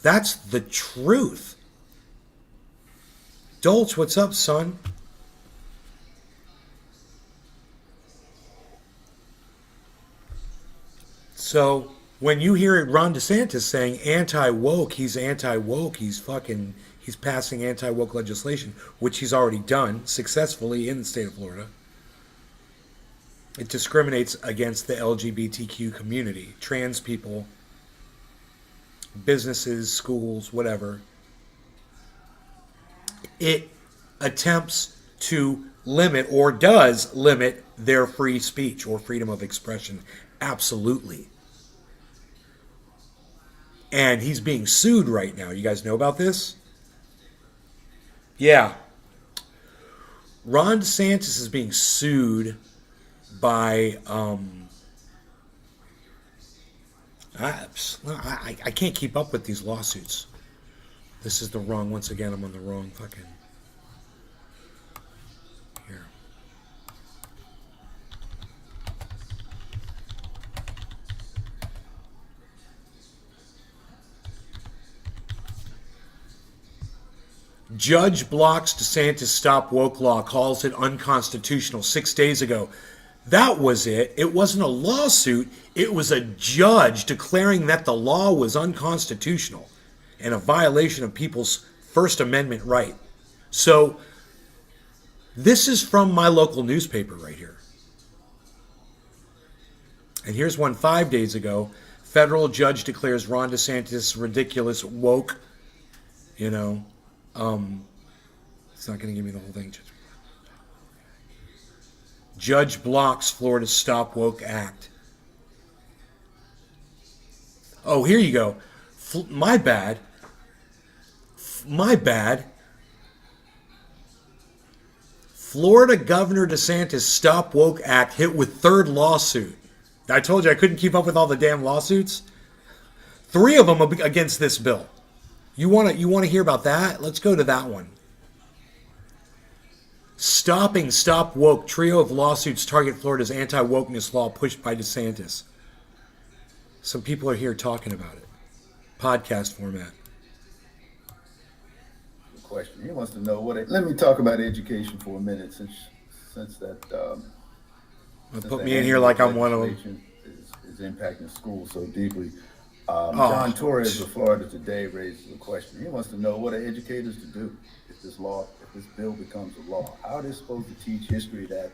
that's the truth. Dolce, what's up, son? So when you hear Ron DeSantis saying anti-woke, he's anti-woke, he's passing anti-woke legislation, which he's already done successfully in the state of Florida. It discriminates against the LGBTQ community, trans people, businesses, schools, whatever. It attempts to limit or does limit their free speech or freedom of expression Absolutely. And he's being sued right now. You guys know about this? Yeah. Ron DeSantis is being sued by I can't keep up with these lawsuits. This is the wrong, once again, I'm on the wrong fucking here. Judge blocks DeSantis stop woke law, calls it unconstitutional 6 days ago. That was it. It wasn't a lawsuit. It was a judge declaring that the law was unconstitutional and a violation of people's First Amendment right. So this is from my local newspaper right here. And here's one 5 days ago. Federal judge declares Ron DeSantis ridiculous woke. You know, it's not going to give me the whole thing. Judge blocks Florida Stop Woke Act. Oh, here you go. My bad. My bad. Florida Governor DeSantis Stop Woke Act hit with third lawsuit. I told you I couldn't keep up with all the damn lawsuits. 3 of them against this bill. You want to hear about that? Let's go to that one. Stopping Stop Woke. Trio of lawsuits target Florida's anti-wokeness law pushed by DeSantis. Some people are here talking about it. Podcast format. Question. He wants to know let me talk about education for a minute since that put me in here like I'm one of them. Is impacting schools so deeply. John Torres of Florida Today raises a question. He wants to know what are educators to do if this bill becomes a law. How are they supposed to teach history that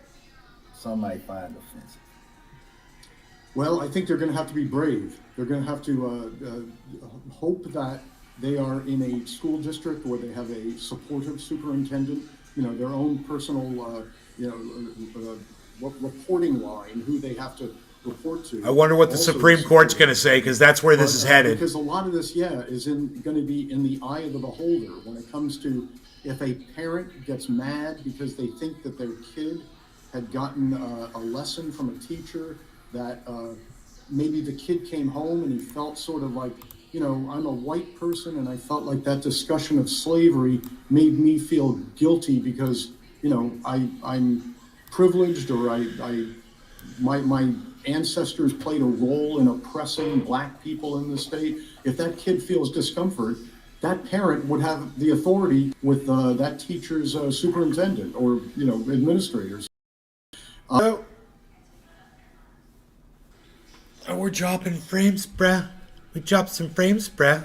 some might find offensive? Well, I think they're going to have to be brave. They're going to have to hope that they are in a school district where they have a supportive superintendent, their own personal, reporting line, who they have to report to. I wonder what the Supreme Court's going to say, because that's where this is headed. Because a lot of this, is going to be in the eye of the beholder when it comes to if a parent gets mad because they think that their kid had gotten a lesson from a teacher that maybe the kid came home and he felt sort of like, I'm a white person and I felt like that discussion of slavery made me feel guilty because, I'm privileged, or my ancestors played a role in oppressing black people in the state. If that kid feels discomfort, that parent would have the authority with that teacher's superintendent or, administrators. We're dropping frames, bruh. We dropped some frames, bruh.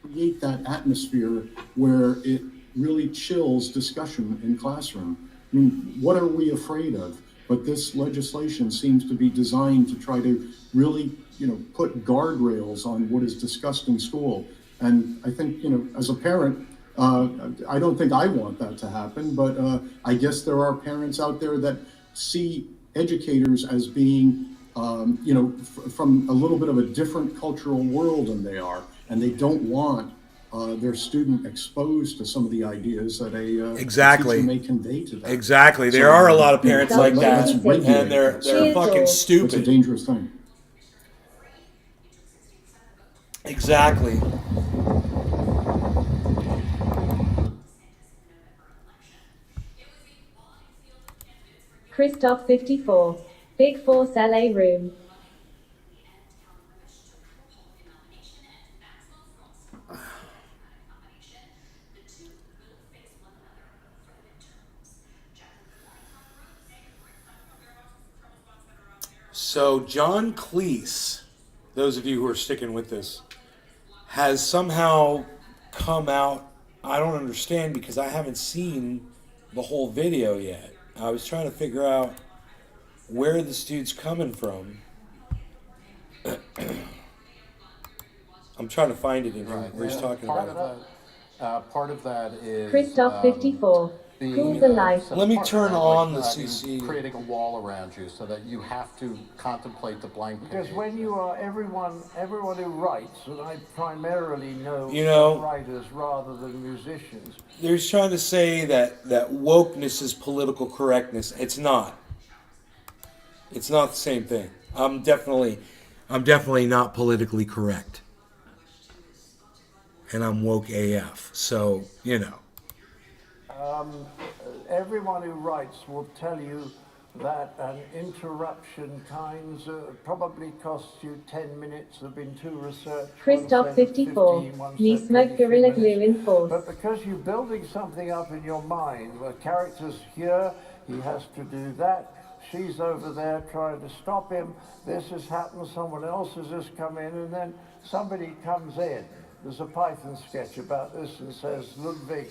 Create that atmosphere where it really chills discussion in classroom. I mean, what are we afraid of? But this legislation seems to be designed to try to really, put guardrails on what is discussed in school. And I think, as a parent, I don't think I want that to happen, but I guess there are parents out there that see educators as being, from a little bit of a different cultural world than they are, and they don't want their student exposed to some of the ideas that a teacher may convey to them. Exactly. There are a lot of parents like that, and they're fucking stupid. It's a dangerous thing. Exactly. Christoph 54. Big Force LA Room. So John Cleese, those of you who are sticking with this, has somehow come out. I don't understand because I haven't seen the whole video yet. I was trying to figure out where this dude's coming from. I'm trying to find it in here where he's talking about it. Part of that is Christoph 54. Schools are life. Let me turn on the you CC. creating a wall around you so that you have to contemplate the blank page. Because when you are everyone who writes, and I primarily know, You know- writers rather than musicians. They're trying to say that wokeness is political correctness. It's not. It's not the same thing. I'm definitely not politically correct. And I'm woke AF. So, you know. Everyone who writes will tell you that an interruption probably costs you 10 minutes. There have been 2 research. Christoph 54. Me smoke Gorilla Glue in force. But because you're building something up in your mind, the character's here, he has to do that. She's over there trying to stop him. This has happened, someone else has just come in, and then somebody comes in. There's a Python sketch about this and says, Ludwig,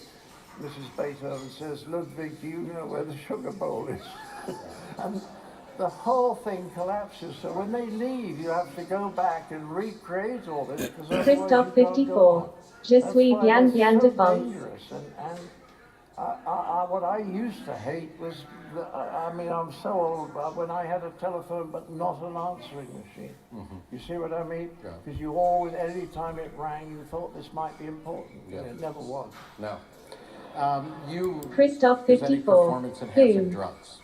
Mrs. Beethoven says, Ludwig, do you know where the sugar bowl is? And the whole thing collapses. So when they leave, you have to go back and recreate all this. Christoph 54. Je suis bien bien so défense. dangerous. And what I used to hate was, I'm so old, when I had a telephone but not an answering machine. You see what I mean? Because you always, any time it rang, you thought this might be important. Yeah. And it never was. No. You Christoph use any 54. performance enhancing Boom. drugs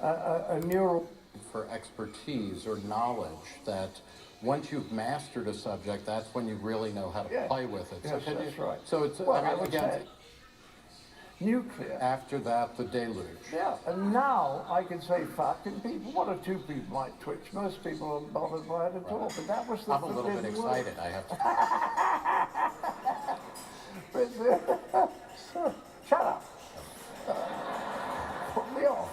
A neural. for expertise or knowledge that once you've mastered a subject, that's when you really know how to Yeah. play with it. Yes, can that's you- right. So it's, Well, I I mean, would again, say nuclear. after that, the deluge. Yeah, and now I can say fuck, and people, 1 or 2 people might twitch. Most people aren't bothered by it at all. But that was the I'm a little bit forbidden word. excited, I have to. Shut up. Put me off.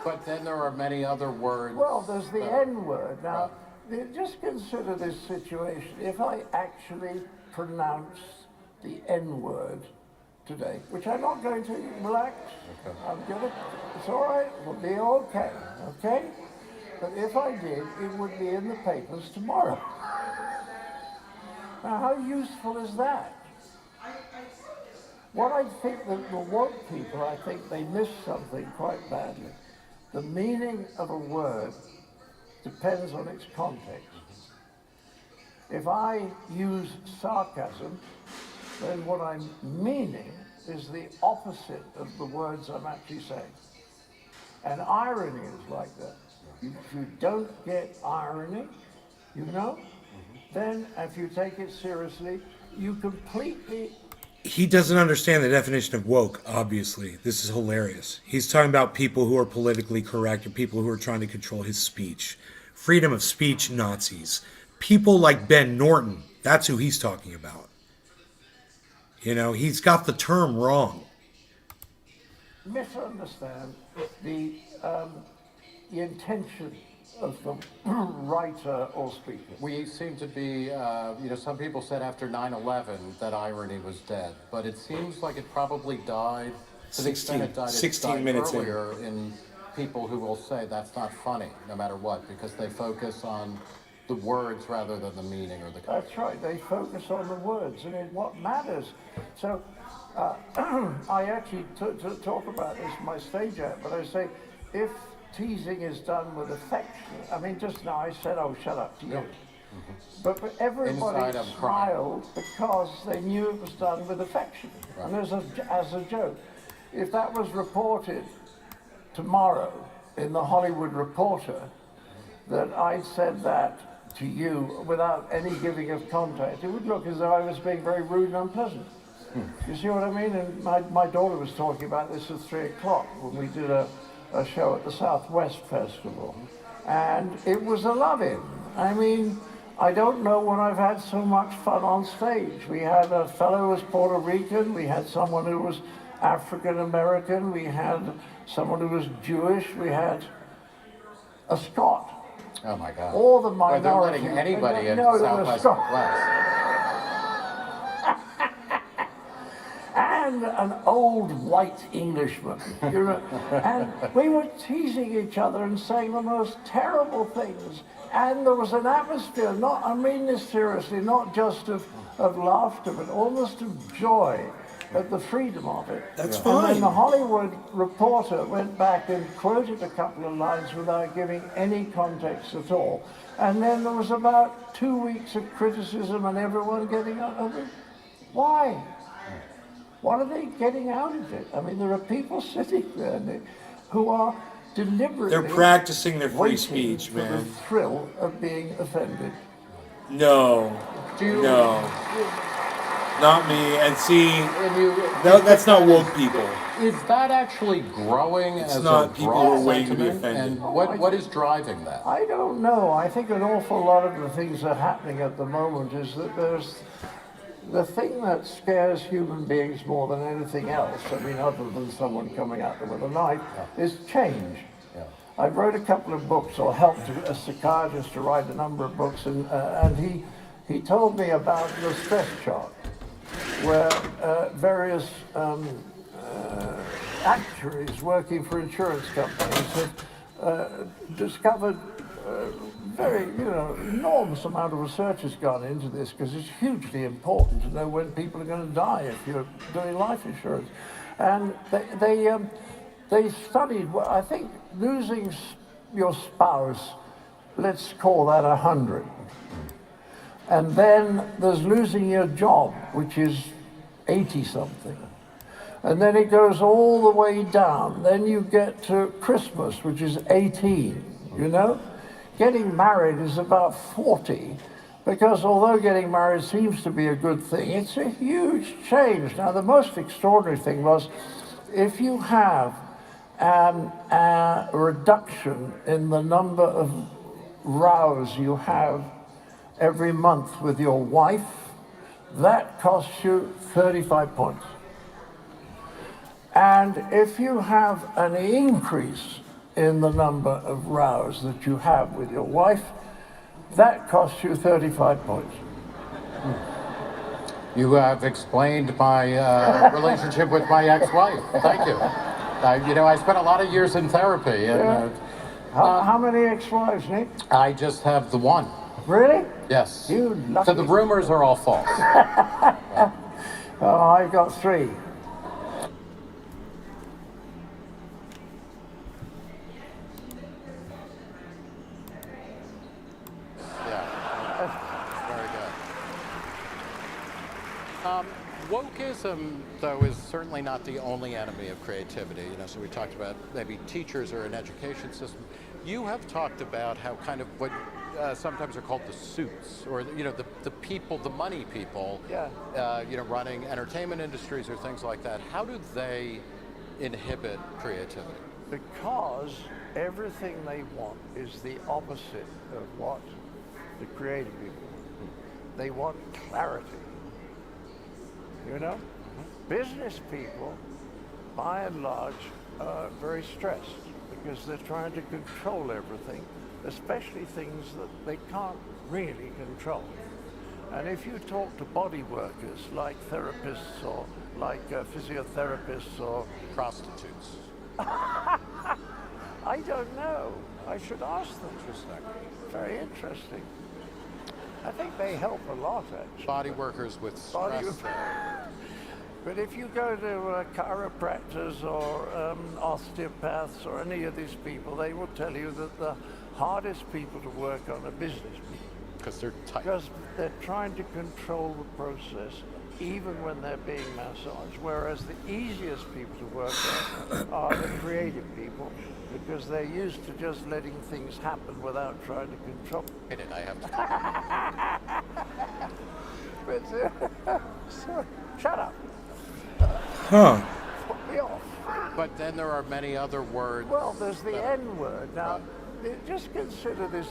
But then there are many other words. Well, there's the N word. Now, just consider this situation. If I actually pronounce the N word today, which I'm not going to, relax. Okay. I'm gonna, it's all right, we'll be okay, okay? But if I did, it would be in the papers tomorrow. Now, how useful is that? What I think that the woke people, I think they miss something quite badly. The meaning of a word depends on its context. If I use sarcasm, then what I'm meaning is the opposite of the words I'm actually saying. And irony is like that. If you don't get irony, you know, then if you take it seriously, you completely. He doesn't understand the definition of woke, obviously. This is hilarious. He's talking about people who are politically correct or people who are trying to control his speech. Freedom of speech, Nazis. People like Ben Norton, that's who he's talking about. You know, he's got the term wrong. Misunderstand the intention of the writer or speaker. We seem to be, some people said after 9/11 that irony was dead, but it seems like it probably died. To the extent it died, 16 died minutes in. earlier in people who will say that's not funny, no matter what, because they focus on the words rather than the meaning or the context. That's right. They focus on the words and in what matters. So I actually talk about this in my stage act, but I say if teasing is done with affection, I mean, just now I said, "Oh, shut up" to you. But everybody Inside, I'm crying. smiled because they knew it was done with affection. And as a joke, if that was reported tomorrow in the Hollywood Reporter, that I'd said that to you without any giving of context, it would look as though I was being very rude and unpleasant. You see what I mean? And my daughter was talking about this at 3 o'clock when we did a show at the Southwest Festival. And it was a love-in. I mean, I don't know when I've had so much fun on stage. We had a fellow who was Puerto Rican, we had someone who was African American, we had someone who was Jewish, we had a Scot. Oh my God. All the Well, they're minorities. letting anybody in No, South there by was Southwest. and an old white Englishman. You know, and we were teasing each other and saying the most terrible things. And there was an atmosphere, I mean this seriously, not just of laughter, but almost of joy. at the freedom of it. That's And fine. then the Hollywood Reporter went back and quoted a couple of lines without giving any context at all. And then there was about 2 weeks of criticism and everyone getting out of it. Why? What are they getting out of it? I mean, there are people sitting there who are deliberately... They're practicing their free waiting speech, for the man. thrill of being offended. No. No. Not me. And see, And you, no, that's not woke people. is that actually growing as not a people broad who are waiting to be sentiment? offended. And what is driving that? I don't know. I think an awful lot of the things that are happening at the moment is that there's the thing that scares human beings more than anything else, I mean, other than someone coming at them with a knife, is change. I wrote a couple of books, or helped a psychiatrist to write a number of books, and he told me about the stress chart, where various actuaries working for insurance companies have discovered very, enormous amount of research has gone into this because it's hugely important to know when people are going to die if you're doing life insurance. And they studied, well, I think, losing your spouse, let's call that 100. And then there's losing your job, which is 80 something. And then it goes all the way down. Then you get to Christmas, which is 18, you know? Getting married is about 40, because although getting married seems to be a good thing, it's a huge change. Now, the most extraordinary thing was, if you have a reduction in the number of rows you have every month with your wife, that costs you 35 points. And if you have an increase in the number of rows that you have with your wife, that costs you 35 points. You have explained my relationship with my ex-wife. Thank you. I spent a lot of years in therapy, and How many ex-wives, Nick? I just have the one. Really? Yes. You lucky. So the rumors are all false. Oh, I've got 3. Wokeism, though, is certainly not the only enemy of creativity. So we talked about maybe teachers or an education system. You have talked about how kind of what sometimes are called the suits, or the people, the money people, running entertainment industries or things like that. How do they inhibit creativity? Because everything they want is the opposite of what the creative people want. They want clarity. Business people, by and large, are very stressed because they're trying to control everything, especially things that they can't really control. And if you talk to body workers like therapists or like physiotherapists or prostitutes, I don't know. I should ask them. Interesting. Very interesting. I think they help a lot, actually. Body workers with stress. But if you go to chiropractors or osteopaths or any of these people, they will tell you that the hardest people to work on are business people. Because they're tight. Because they're trying to control the process even when they're being massaged, whereas the easiest people to work on are the creative people, because they're used to just letting things happen without trying to control it. I have to. But, so, shut up. Huh. Put me off. But then there are many other words. Well, there's the N word. Now, just consider this,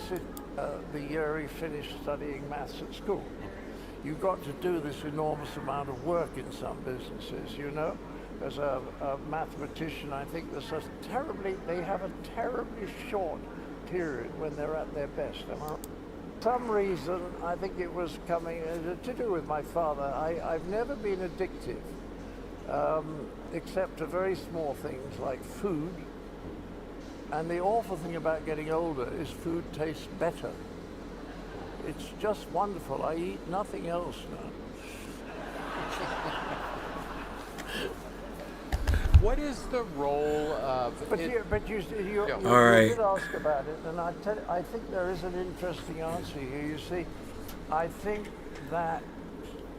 the year he finished studying maths at school. You got to do this enormous amount of work in some businesses, As a mathematician, I think they have a terribly short period when they're at their best. For some reason, I think it was coming to do with my father. I've never been addictive, except to very small things like food. And the awful thing about getting older is food tastes better. It's just wonderful. I eat nothing else now. What is the role of But it? you All right. did ask about it, and I think there is an interesting answer here. You see, I think that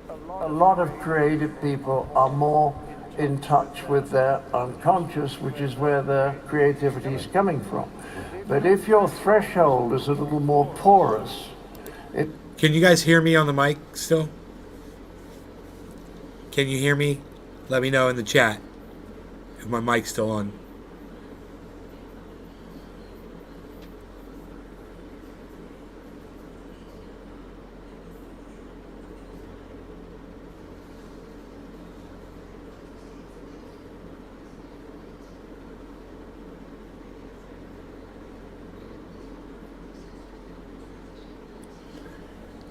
a lot of creative people are more in touch with their unconscious, which is where their creativity is coming from. But if your threshold is a little more porous, it Can you guys hear me on the mic still? Can you hear me? Let me know in the chat if my mic's still on.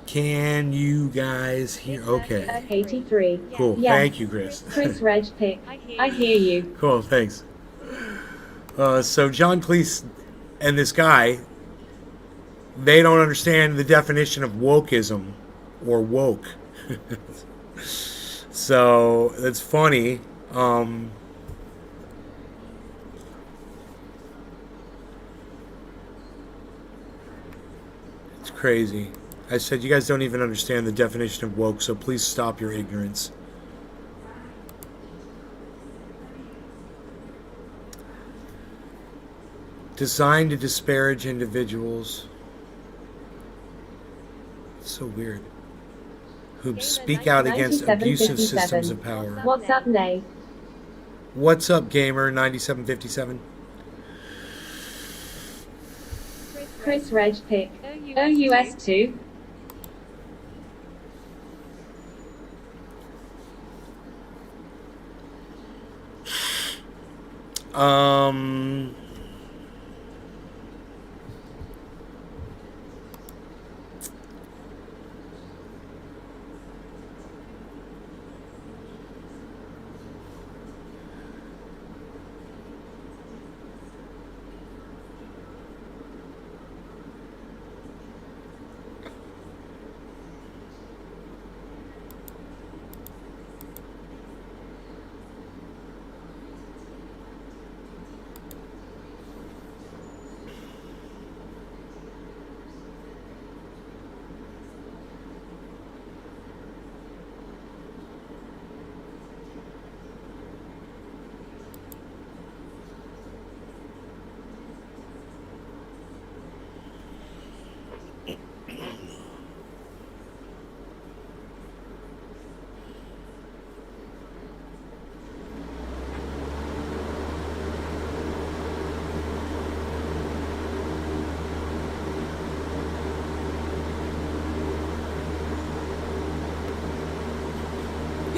Can you guys hear? Okay. 83. Cool. Yes. Thank you, Chris. Chris Reg pick. I hear you. Cool. Thanks. So John Cleese and this guy, they don't understand the definition of wokeism or woke. So that's funny. It's crazy. I said you guys don't even understand the definition of woke, so please stop your ignorance. Designed to disparage individuals. It's so weird. Who speak out against abusive systems of power. What's up, Nay? What's up, gamer 9757? Chris Reg pick. OUS2. Um.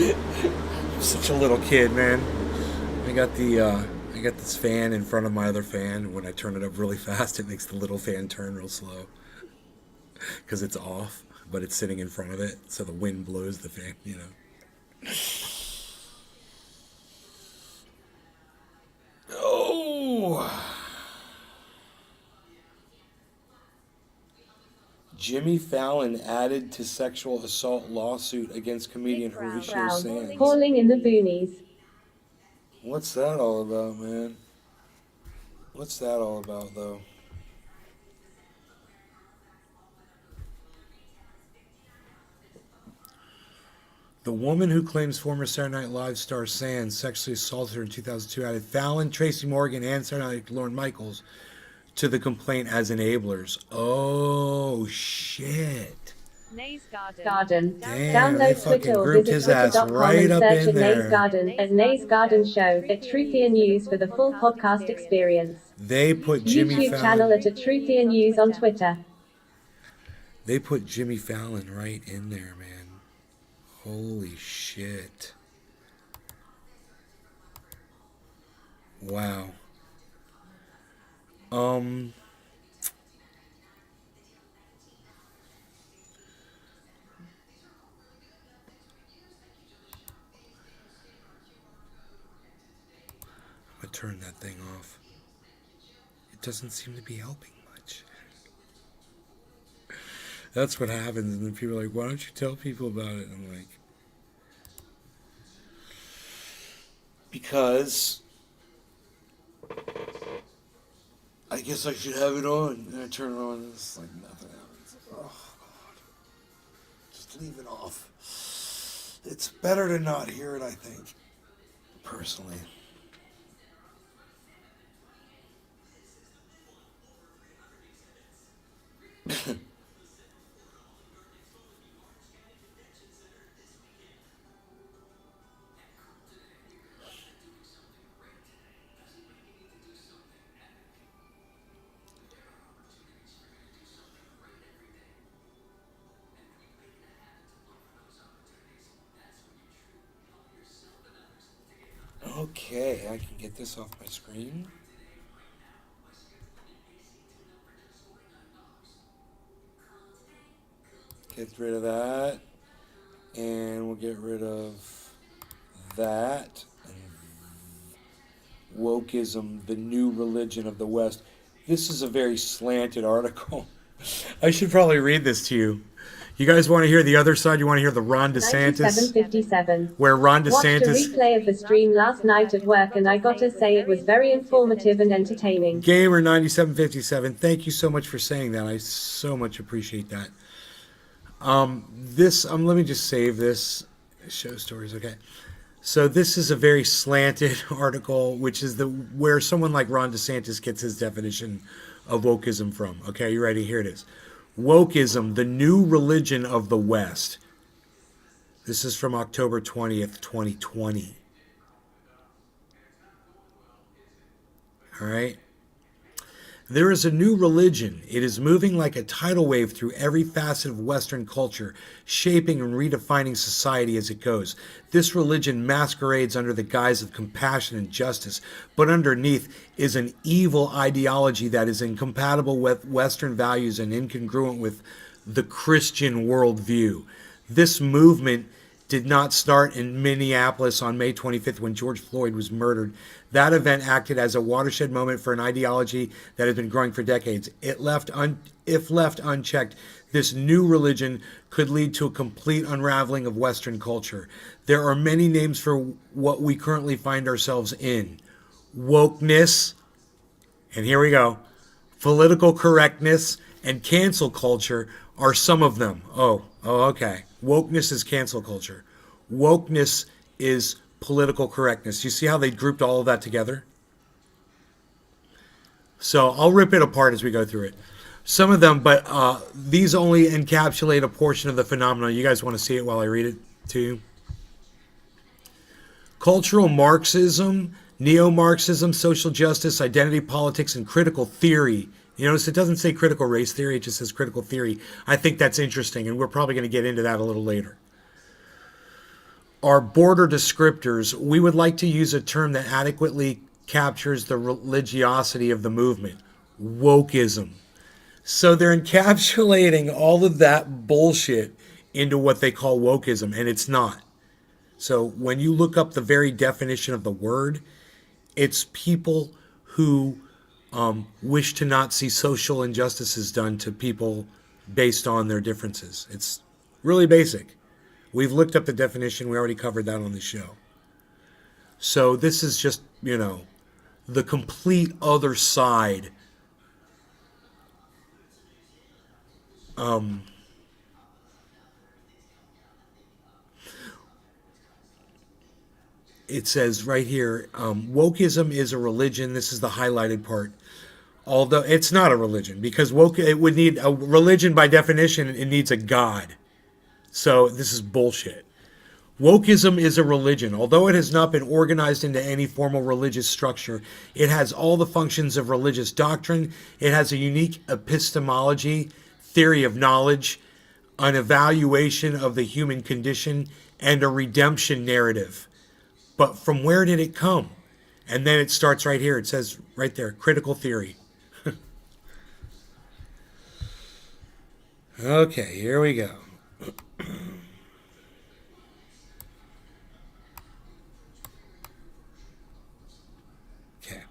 I'm such a little kid, man. I got this fan in front of my other fan. When I turn it up really fast, it makes the little fan turn real slow. Because it's off, but it's sitting in front of it, so the wind blows the fan, you know. Oh! Jimmy Fallon added to sexual assault lawsuit against comedian Horatio Sands. Calling in the boonies. What's that all about, man? What's that all about, though? The woman who claims former Saturday Night Live star Sands sexually assaulted her in 2002 added Fallon, Tracy Morgan, and Saturday Night Lorne Michaels to the complaint as enablers. Oh, shit. Nays Garden. Damn, they Download fucking Twitter or grouped visit his ass twitter.com right and up search in at Nays there. Garden at Nays Garden Show at Truthier News for the full podcast experience. They put Jimmy YouTube channel Fallon. at Truthier News on Twitter. They put Jimmy Fallon right in there, man. Holy shit. Wow. I'm gonna turn that thing off. It doesn't seem to be helping much. That's what happens, and then people are like, why don't you tell people about it? And I'm like, because I guess I should have it on. And I turn it on and it's like nothing happens. Oh, God. Just leave it off. It's better to not hear it, I think, personally. Okay, I can get this off my screen. Get rid of that. And we'll get rid of that. Wokeism, the new religion of the West. This is a very slanted article. I should probably read this to you. You guys want to hear the other side? You want to hear the Ron DeSantis? 9757. Where Ron Watched a DeSantis... replay of the stream last night at work and I gotta say it was very informative and entertaining. Gamer 9757, thank you so much for saying that. I so much appreciate that. Let me just save this. Show stories, okay. So this is a very slanted article, which is where someone like Ron DeSantis gets his definition of wokeism from. Okay, you ready? Here it is. Wokeism, the new religion of the West. This is from October 20th, 2020. All right. There is a new religion. It is moving like a tidal wave through every facet of Western culture, shaping and redefining society as it goes. This religion masquerades under the guise of compassion and justice, but underneath is an evil ideology that is incompatible with Western values and incongruent with the Christian worldview. This movement did not start in Minneapolis on May 25th when George Floyd was murdered. That event acted as a watershed moment for an ideology that has been growing for decades. If left unchecked, this new religion could lead to a complete unraveling of Western culture. There are many names for what we currently find ourselves in. Wokeness, and here we go, political correctness, and cancel culture are some of them. Oh, okay. Wokeness is cancel culture. Wokeness is political correctness. You see how they grouped all of that together? So I'll rip it apart as we go through it. Some of them, but these only encapsulate a portion of the phenomenon. You guys want to see it while I read it to you? Cultural Marxism, neo-Marxism, social justice, identity politics, and critical theory. You notice it doesn't say critical race theory, it just says critical theory. I think that's interesting, and we're probably going to get into that a little later. Our border descriptors, we would like to use a term that adequately captures the religiosity of the movement. Wokeism. So they're encapsulating all of that bullshit into what they call wokeism, and it's not. So when you look up the very definition of the word, it's people who wish to not see social injustices done to people based on their differences. It's really basic. We've looked up the definition. We already covered that on the show. So this is just, the complete other side. It says right here, wokeism is a religion. This is the highlighted part. Although it's not a religion, because it would need a religion by definition. It needs a god. So this is bullshit. Wokeism is a religion. Although it has not been organized into any formal religious structure, it has all the functions of religious doctrine. It has a unique epistemology, theory of knowledge, an evaluation of the human condition, and a redemption narrative. But from where did it come? And then it starts right here. It says right there, critical theory. Okay, here we go. Okay.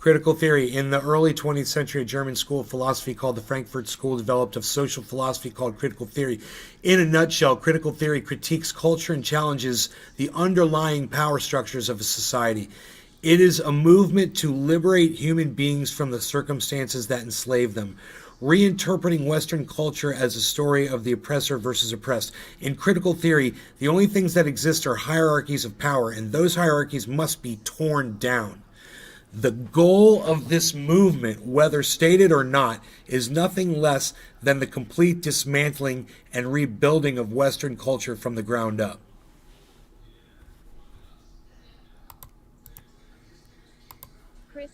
Critical theory. In the early 20th century, a German school of philosophy called the Frankfurt School developed a social philosophy called critical theory. In a nutshell, critical theory critiques culture and challenges the underlying power structures of a society. It is a movement to liberate human beings from the circumstances that enslave them, reinterpreting Western culture as a story of the oppressor versus oppressed. In critical theory, the only things that exist are hierarchies of power, and those hierarchies must be torn down. The goal of this movement, whether stated or not, is nothing less than the complete dismantling and rebuilding of Western culture from the ground up.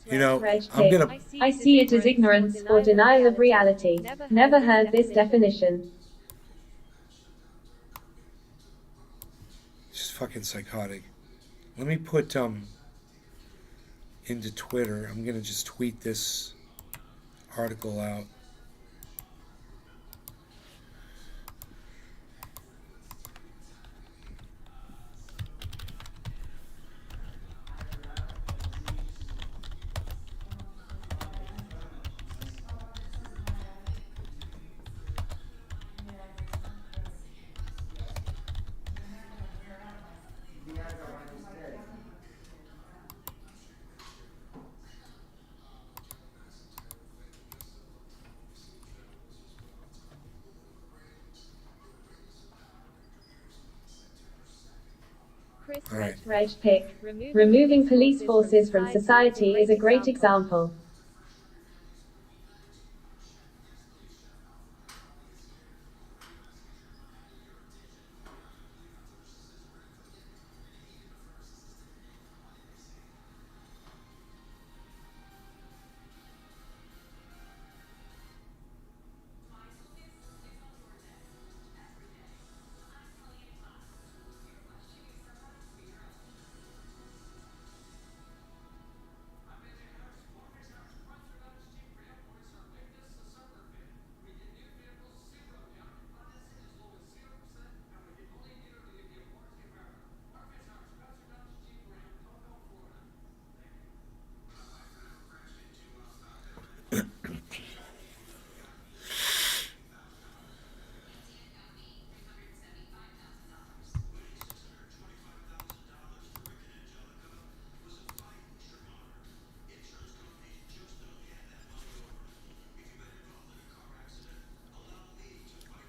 You know, I'm going to... I see it as ignorance or denial of reality. Never heard this definition. Just fucking psychotic. Let me put into Twitter. I'm going to just tweet this article out. All right. Reg pick. Removing police forces from society is a great example.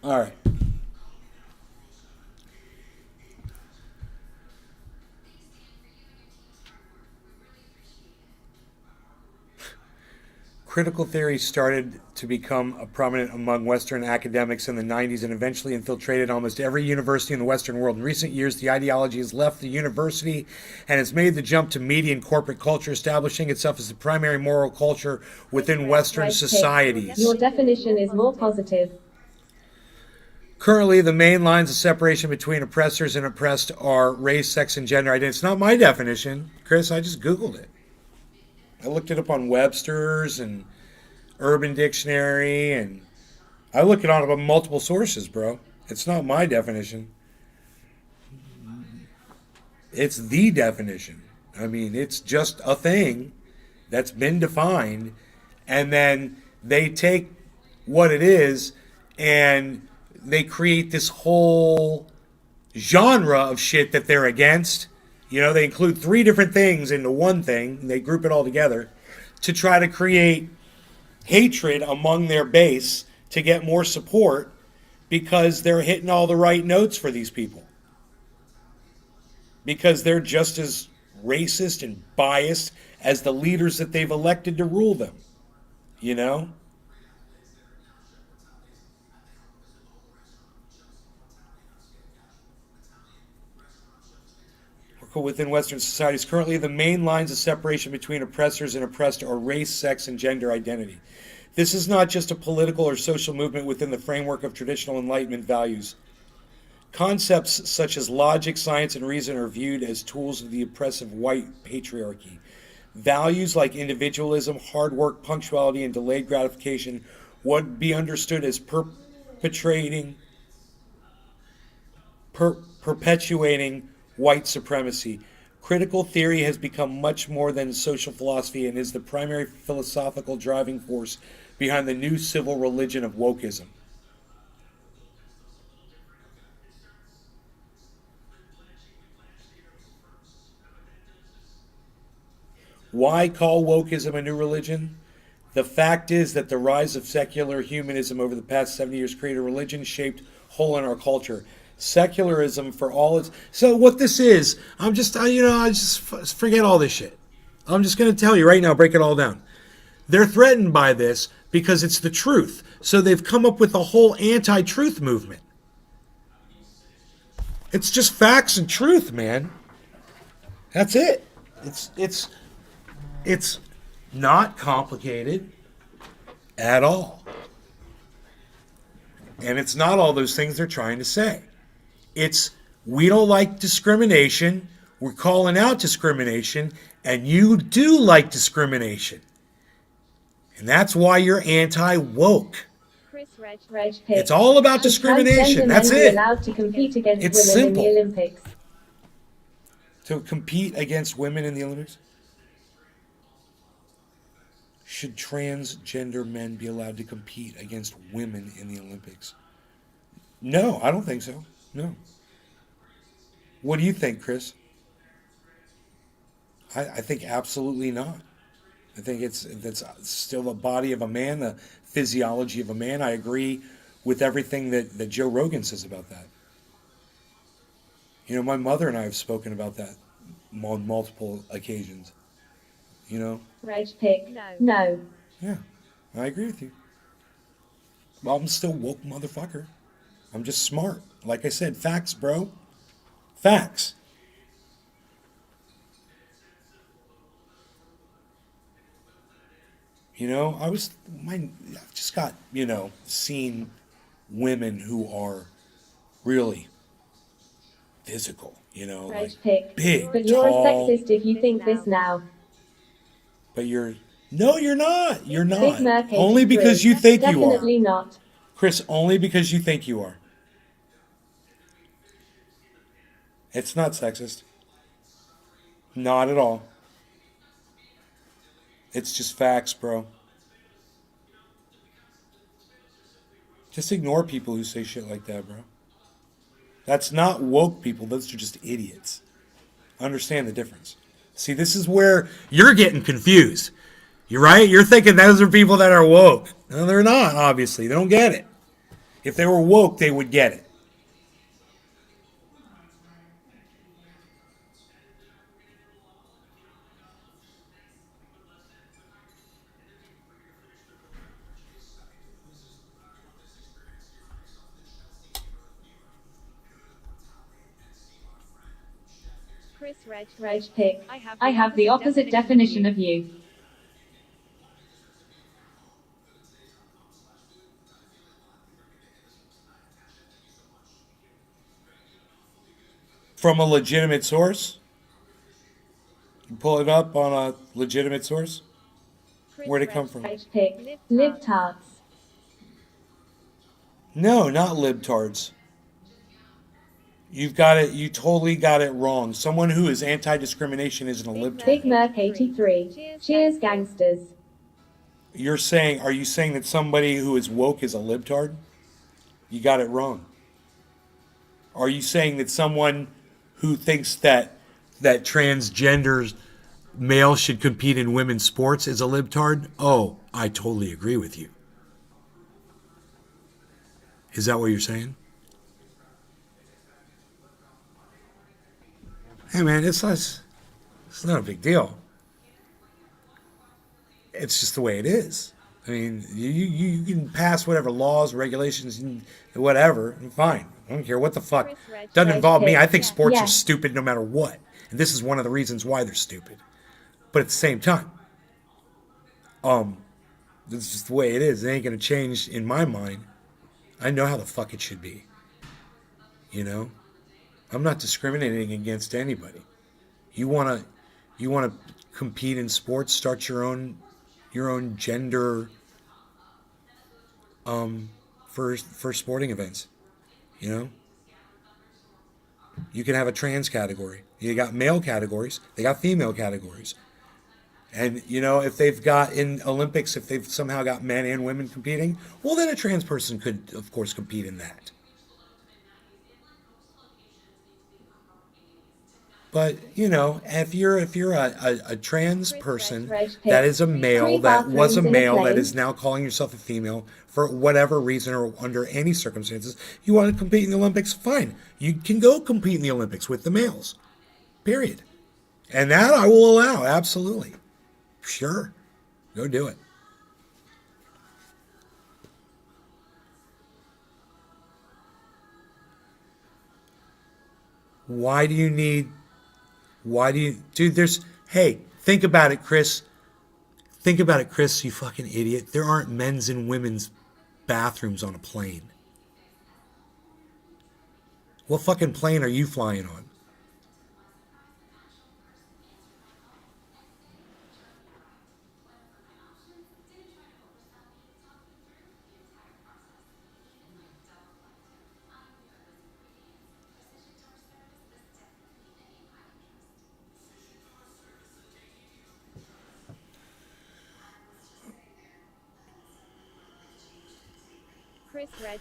All right. Critical theory started to become prominent among Western academics in the 90s and eventually infiltrated almost every university in the Western world. In recent years, the ideology has left the university and has made the jump to media and corporate culture, establishing itself as the primary moral culture within Western societies. Your definition is more positive. Currently, the main lines of separation between oppressors and oppressed are race, sex, and gender identity. It's not my definition, Chris. I just Googled it. I looked it up on Webster's and Urban Dictionary, and I look it on multiple sources, bro. It's not my definition. It's the definition. I mean, it's just a thing that's been defined, and then they take what it is and they create this whole genre of shit that they're against. You know, they include 3 different things into one thing, and they group it all together to try to create hatred among their base to get more support because they're hitting all the right notes for these people. Because they're just as racist and biased as the leaders that they've elected to rule them. You know? Within Western societies, currently the main lines of separation between oppressors and oppressed are race, sex, and gender identity. This is not just a political or social movement within the framework of traditional Enlightenment values. Concepts such as logic, science, and reason are viewed as tools of the oppressive white patriarchy. Values like individualism, hard work, punctuality, and delayed gratification would be understood as perpetuating white supremacy. Critical theory has become much more than social philosophy and is the primary philosophical driving force behind the new civil religion of wokeism. Why call wokeism a new religion? The fact is that the rise of secular humanism over the past 70 years created a religion shaped hole in our culture. Secularism for all its... So what this is, I just forget all this shit. I'm just going to tell you right now, break it all down. They're threatened by this because it's the truth. So they've come up with a whole anti-truth movement. It's just facts and truth, man. That's it. It's not complicated at all. And it's not all those things they're trying to say. It's, we don't like discrimination, we're calling out discrimination, and you do like discrimination. And that's why you're anti-woke. It's all about discrimination. That's it. Allowed to compete against It's women simple. in the Olympics. To compete against women in the Olympics? Should transgender men be allowed to compete against women in the Olympics? No, I don't think so. No. What do you think, Chris? I think absolutely not. I think that's still the body of a man, the physiology of a man. I agree with everything that Joe Rogan says about that. You know, my mother and I have spoken about that on multiple occasions. You know? Reg pick. No. Yeah, I agree with you. Well, I'm still woke motherfucker. I'm just smart. Like I said, facts, bro. Facts. You know, I've just got, seen women who are really physical, Reg like pick. big, But you're tall. a sexist if you think this now. But no, you're not. You're Big not. Merc Only 83. because you think you are. Definitely not. Chris, only because you think you are. It's not sexist. Not at all. It's just facts, bro. Just ignore people who say shit like that, bro. That's not woke people. Those are just idiots. Understand the difference. See, this is where you're getting confused. You're right? You're thinking those are people that are woke. No, they're not, obviously. They don't get it. If they were woke, they would get it. Reg pick. I have the opposite definition of you. From a legitimate source? You pull it up on a legitimate source? Where'd it come from? Reg pick. Libtards. No, not libtards. You've got it. You totally got it wrong. Someone who is anti-discrimination isn't a libtard. Big Merc 83. Cheers, gangsters. Are you saying that somebody who is woke is a libtard? You got it wrong. Are you saying that someone who thinks that transgender males should compete in women's sports is a libtard? Oh, I totally agree with you. Is that what you're saying? Hey man, it's not a big deal. It's just the way it is. I mean, you can pass whatever laws, regulations, and whatever, and fine. I don't care what the fuck. Doesn't involve me. I think sports are stupid no matter what. And this is one of the reasons why they're stupid. But at the same time, this is just the way it is. It ain't gonna change in my mind. I know how the fuck it should be. You know? I'm not discriminating against anybody. You wanna compete in sports, start your own gender for sporting events. You know? You can have a trans category. You got male categories. They got female categories. And, you know, if they've got in Olympics, if they've somehow got men and women competing, well, then a trans person could, of course, compete in that. But, you know, if you're a trans person that is a male, that was a male, that is now calling yourself a female for whatever reason or under any circumstances, you want to compete in the Olympics, fine. You can go compete in the Olympics with the males. Period. And that I will allow, absolutely. Sure. Go do it. Dude, hey, think about it, Chris. Think about it, Chris, you fucking idiot. There aren't men's and women's bathrooms on a plane. What fucking plane are you flying on?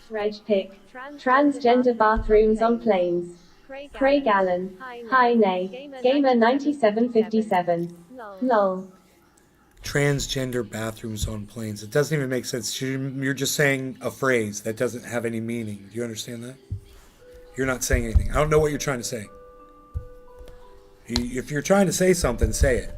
Reg pick. Transgender bathrooms on planes. Craig Allen. Hi nay. Gamer 9757. Lol. Transgender bathrooms on planes. It doesn't even make sense. You're just saying a phrase that doesn't have any meaning. Do you understand that? You're not saying anything. I don't know what you're trying to say. If you're trying to say something, say it.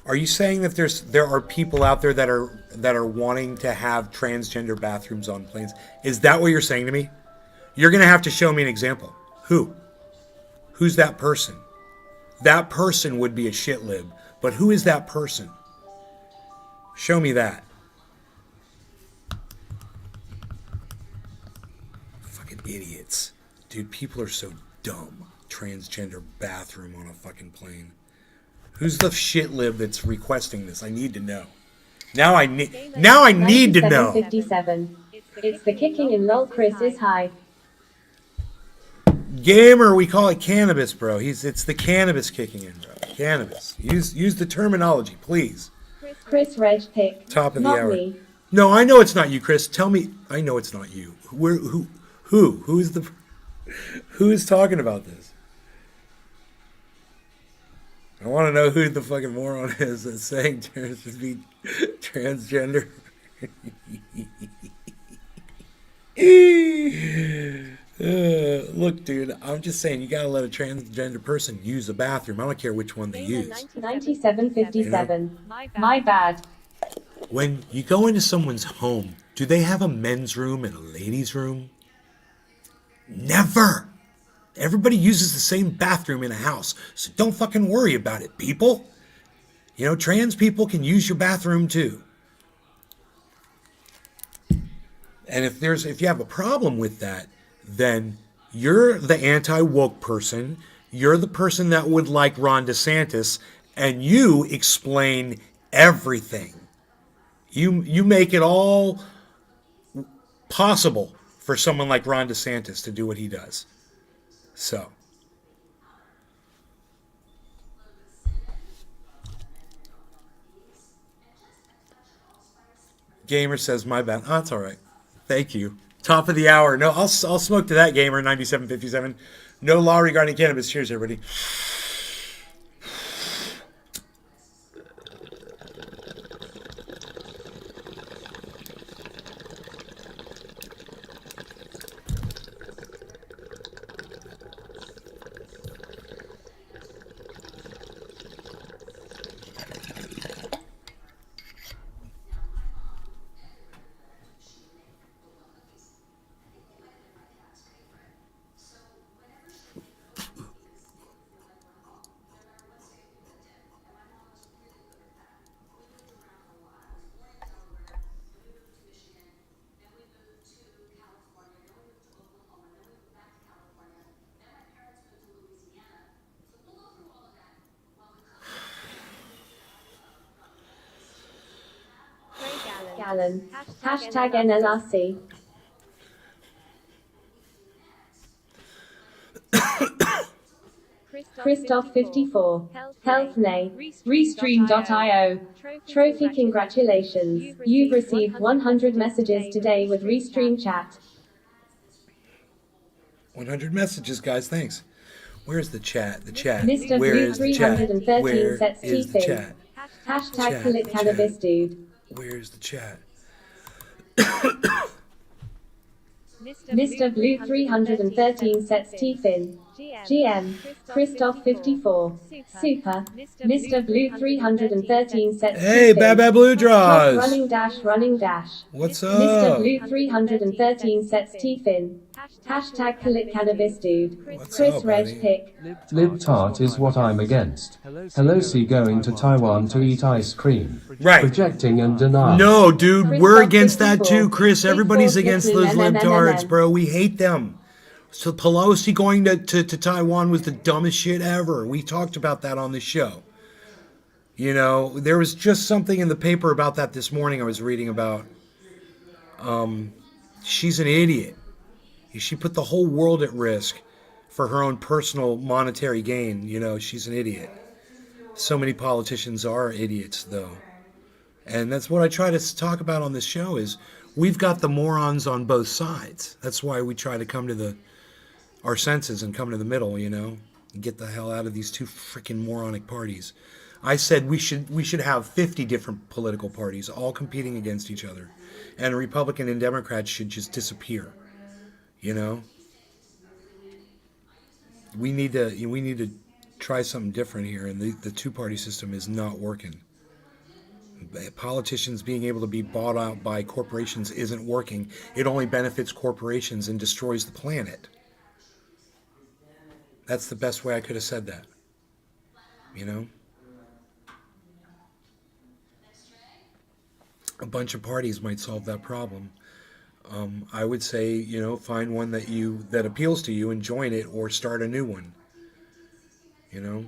Are you saying that there are people out there that are wanting to have transgender bathrooms on planes? Is that what you're saying to me? You're going to have to show me an example. Who? Who's that person? That person would be a shit lib, but who is that person? Show me that. Fucking idiots. Dude, people are so dumb. Transgender bathroom on a fucking plane. Who's the shit lib that's requesting this? I need to know. Now I need to know. 57. It's the kicking in lol. Chris is high. Gamer, we call it cannabis, bro. It's the cannabis kicking in, bro. Cannabis. Use the terminology, please. Chris Reg pick. Top of the Not hour. Me. No, I know it's not you, Chris. Tell me. I know it's not you. Who is talking about this? I want to know who the fucking moron is that's saying trans should be transgender. Look, dude, I'm just saying you gotta let a transgender person use a bathroom. I don't care which one they use. 9757. You know? My bad. When you go into someone's home, do they have a men's room and a ladies' room? Never. Everybody uses the same bathroom in a house, so don't fucking worry about it, people. You know, trans people can use your bathroom too. And if you have a problem with that, then you're the anti-woke person. You're the person that would like Ron DeSantis, and you explain everything. You make it all possible for someone like Ron DeSantis to do what he does. So. Gamer says, my bad. Oh, that's all right. Thank you. Top of the hour. No, I'll smoke to that, Gamer 9757. No law regarding cannabis. Cheers, everybody. Alan. Hashtag NLRC. Christoph 54. Health Nay. Restream.io. Trophy congratulations. You've received 100 messages today with Restream Chat. 100 messages, guys. Thanks. Where's the chat? The chat. Mr. Where Blue is the chat? 313 Where sets is teeth the in. chat? Hashtag Chat, Philip chat. Cannabis Dude. Where's the chat? Mr. Blue 313 sets teeth in. GM. Christoph 54. Super. Mr. Blue 313 sets Hey, teeth in. Bad Bad Blue Draws. Running dash, running dash. What's Mr. up? Blue 313 sets teeth in. Hashtag Philip Cannabis Dude. What's Chris up, Reg buddy? Pick. Libtard is what I'm against. Pelosi going to Taiwan to eat ice cream. Right. Projecting and denial. No, dude, we're Christoph against that 54. too, Chris. Everybody's Big against Four those Muslim, libtards, MMMM. bro. We hate them. So Pelosi going to Taiwan was the dumbest shit ever. We talked about that on the show. You know, there was just something in the paper about that this morning I was reading about. She's an idiot. She put the whole world at risk for her own personal monetary gain. You know, she's an idiot. So many politicians are idiots, though. And that's what I try to talk about on this show is we've got the morons on both sides. That's why we try to come to our senses and come to the middle, you know, and get the hell out of these two freaking moronic parties. I said we should have 50 different political parties all competing against each other, and Republican and Democrats should just disappear. You know, we need to try something different here, and the two-party system is not working. Politicians being able to be bought out by corporations isn't working. It only benefits corporations and destroys the planet. That's the best way I could have said that. You know? A bunch of parties might solve that problem. I would say, you know, find one that appeals to you and join it, or start a new one. You know?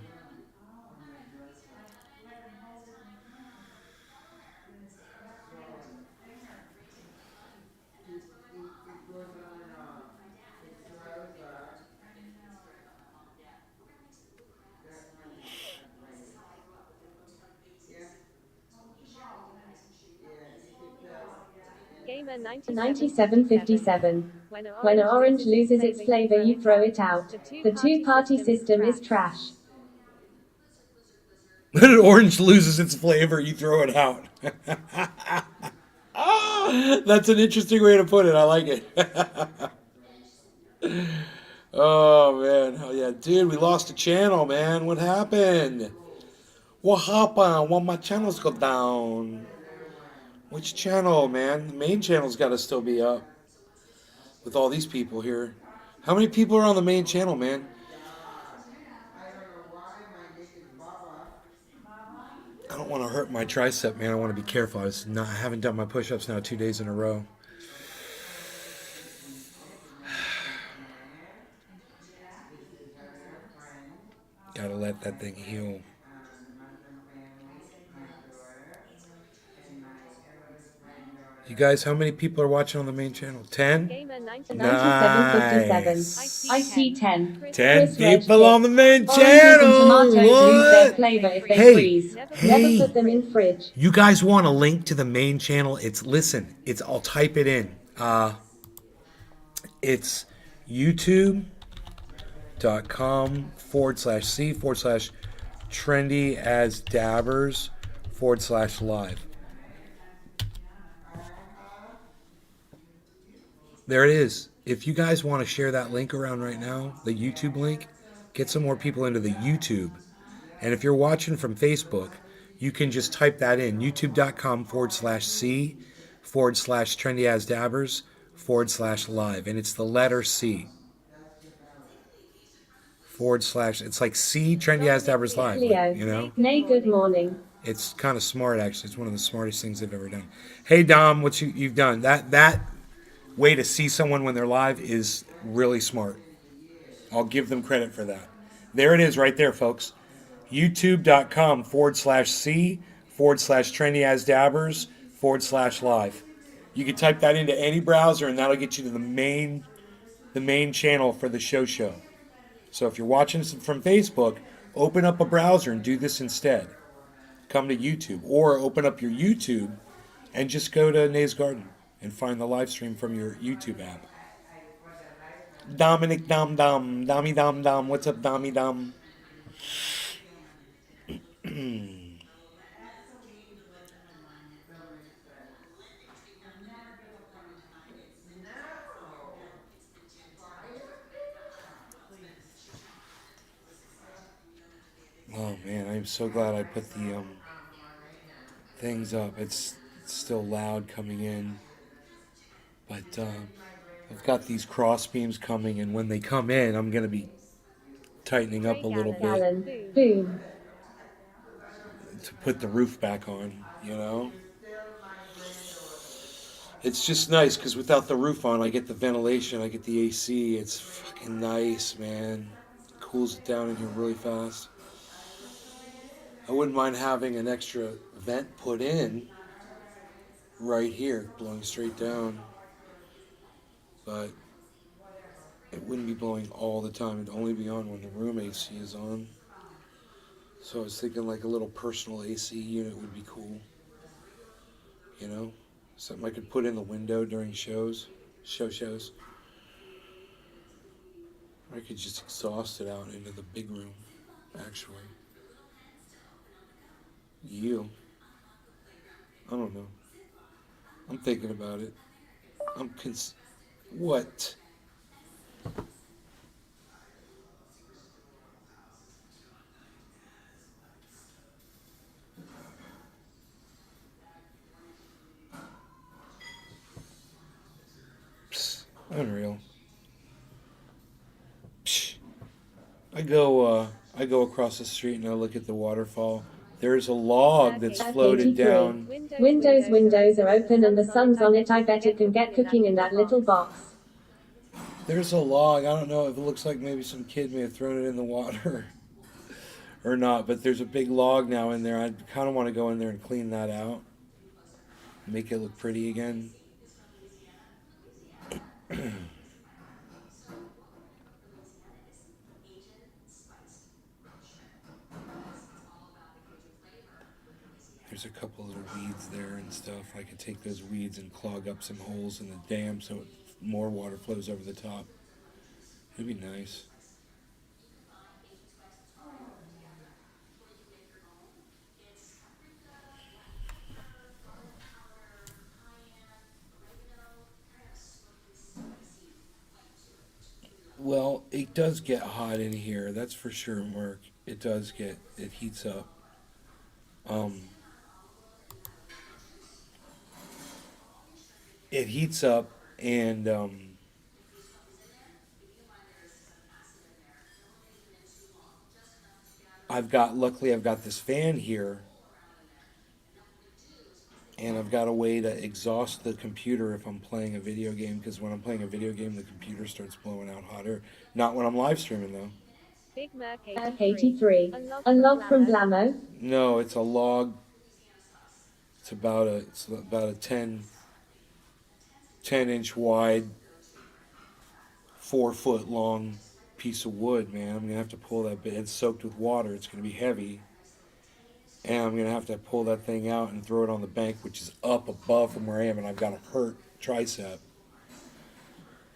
Gamer 9757. When an orange loses its flavor, you throw it out. The two-party system is trash. When an orange loses its flavor, you throw it out. That's an interesting way to put it. I like it. Oh, man. Oh, yeah. Dude, we lost a channel, man. What happened? What happened? Why my channels go down? Which channel, man? The main channel's got to still be up. With all these people here. How many people are on the main channel, man? I don't want to hurt my tricep, man. I want to be careful. I haven't done my push-ups now 2 days in a row. Gotta let that thing heal. You guys, how many people are watching on the main channel? 10? 9757. Nice. I see 10. 10 Chris Reg people Pick. on the main Oranges and channel. tomatoes lose their What? flavor if they Hey, freeze. hey. Never put them in fridge. You guys want a link to the main channel? I'll type it in. It's youtube.com/c/trendy as dabbers /live. There it is. If you guys want to share that link around right now, the YouTube link, get some more people into the YouTube. And if you're watching from Facebook, you can just type that in, youtube.com/c/trendyasdabbers /live. And it's the letter C. / it's like C Trendy As Dabbers Live, Leo. you know? Nay, good morning. It's kind of smart, actually. It's one of the smartest things they've ever done. Hey, Dom, what you've done. That way to see someone when they're live is really smart. I'll give them credit for that. There it is right there, folks. youtube.com/c/trendyasdabbers /live. You can type that into any browser and that'll get you to the main channel for the show. So if you're watching this from Facebook, open up a browser and do this instead. Come to YouTube, or open up your YouTube and just go to Nays Garden and find the live stream from your YouTube app. Dominic Dom, Dommy Dom, what's up, Dommy Dom? Oh man, I'm so glad I put the things up. It's still loud coming in, but I've got these cross beams coming, and when they come in, I'm gonna be tightening up a little bit Boom. to put the roof back on. You know, it's just nice because without the roof on, I get the ventilation, I get the AC. It's fucking nice, man. It cools it down in here really fast. I wouldn't mind having an extra vent put in right here, blowing straight down. But it wouldn't be blowing all the time. It'd only be on when the room AC is on. So I was thinking like a little personal AC unit would be cool. You know? Something I could put in the window during shows. I could just exhaust it out into the big room, actually. You. I don't know. I'm thinking about it. What? Psst, unreal. Psh. I go across the street and I look at the waterfall. There's a log that's floated down. Windows are open and the sun's on it. I bet it can get cooking in that little box. There's a log. I don't know if it looks like maybe some kid may have thrown it in the water or not, but there's a big log now in there. I kind of want to go in there and clean that out. Make it look pretty again. There's a couple little weeds there and stuff. I could take those weeds and clog up some holes in the dam so more water flows over the top. It'd be nice. Well, it does get hot in here, that's for sure, Mark. It heats up. It heats up, and luckily I've got this fan here, and I've got a way to exhaust the computer if I'm playing a video game, because when I'm playing a video game, the computer starts blowing out hot air. Not when I'm live streaming, though. Big Merc 83. Unlock from Blamo. No, it's a log. It's about a 10-inch wide, 4-foot long piece of wood, man. I'm going to have to pull that bit. It's soaked with water. It's going to be heavy. And I'm going to have to pull that thing out and throw it on the bank, which is up above from where I am, and I've got a hurt tricep.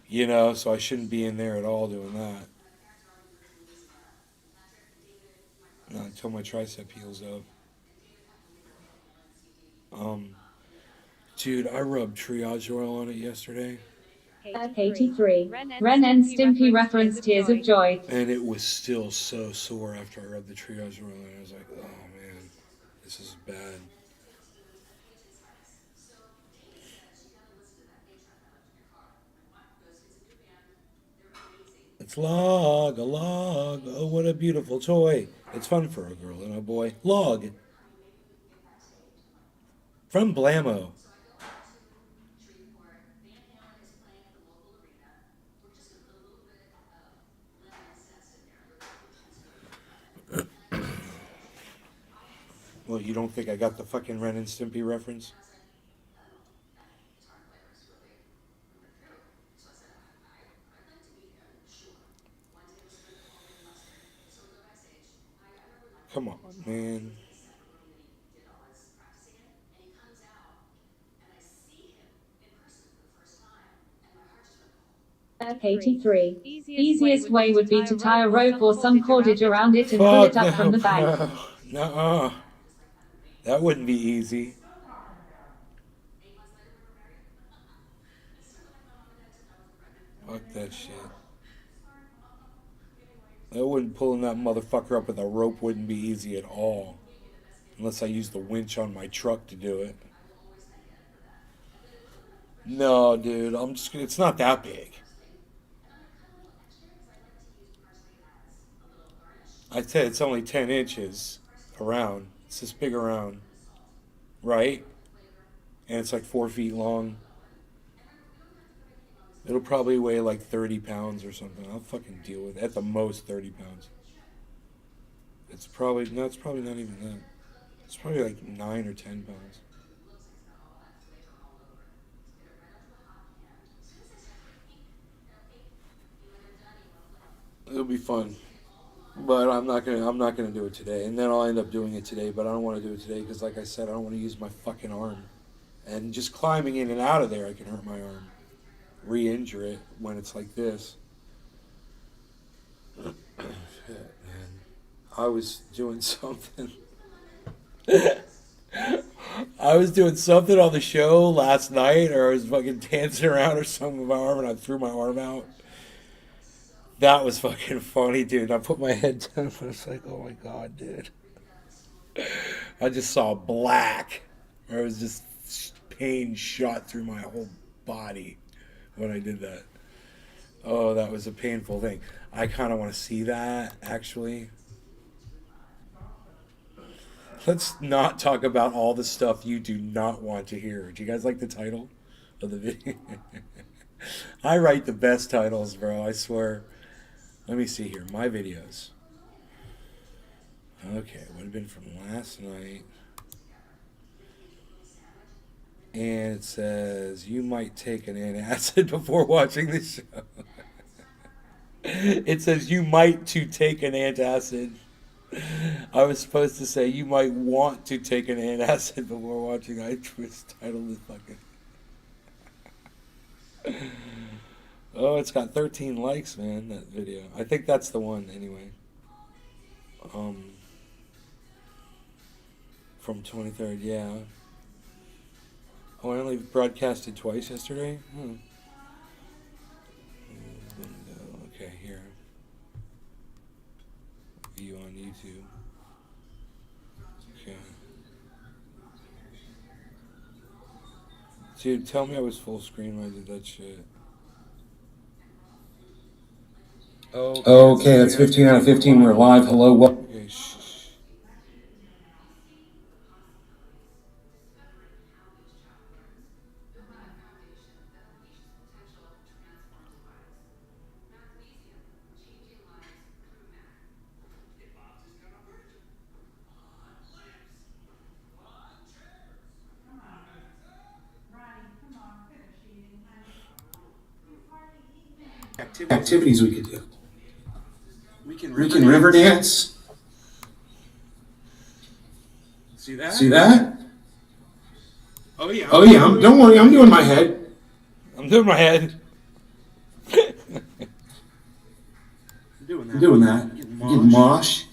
You know, so I shouldn't be in there at all doing that. Not until my tricep heals up. Dude, I rubbed triage oil on it yesterday. 83. Ren and Stimpy reference Tears of Joy. And it was still so sore after I rubbed the triage oil on it. I was like, oh man, this is bad. It's log, a log. Oh, what a beautiful toy. It's fun for a girl and a boy. Log. From Blamo. Well, you don't think I got the fucking Ren and Stimpy reference? Come on, man. F83. Easiest way would be to tie a rope or some cordage around it and pull it up from the back. No. That wouldn't be easy. Fuck that shit. That wouldn't pulling that motherfucker up with a rope wouldn't be easy at all. Unless I use the winch on my truck to do it. No, dude, it's not that big. I said it's only 10 inches around. It's this big around. Right? And it's like 4 feet long. It'll probably weigh like 30 pounds or something. I'll fucking deal with it. At the most 30 pounds. It's probably not even that. It's probably like 9 or 10 pounds. It'll be fun. But I'm not gonna do it today. And then I'll end up doing it today, but I don't want to do it today because like I said, I don't want to use my fucking arm. And just climbing in and out of there I can hurt my arm. Re-injure it when it's like this. Shit, man. I was doing something. I was doing something on the show last night, or I was fucking dancing around or something with my arm, and I threw my arm out. That was fucking funny, dude. I put my head down, but it's like, oh my god, dude. I just saw black. Or it was just pain shot through my whole body when I did that. Oh, that was a painful thing. I kind of want to see that, actually. Let's not talk about all the stuff you do not want to hear. Do you guys like the title of the video? I write the best titles, bro, I swear. Let me see here. My videos. Okay, it would have been from last night. And it says, you might take an antacid before watching the show. It says, you might to take an antacid. I was supposed to say, you might want to take an antacid before watching. I twist titled this fucking... Oh, it's got 13 likes, man, that video. I think that's the one, anyway. From 23rd, yeah. Oh, I only broadcasted twice yesterday? Okay, here. View on YouTube. Okay. Dude, tell me I was full screen when I did that shit. Okay, that's 15 out of 15. We're live. Hello. Okay, shh. Activities we could do. We can river dance. See that? See that? Oh, yeah. Oh yeah. Don't worry. I'm doing my head. I'm doing my head. I'm doing that. Getting mosh.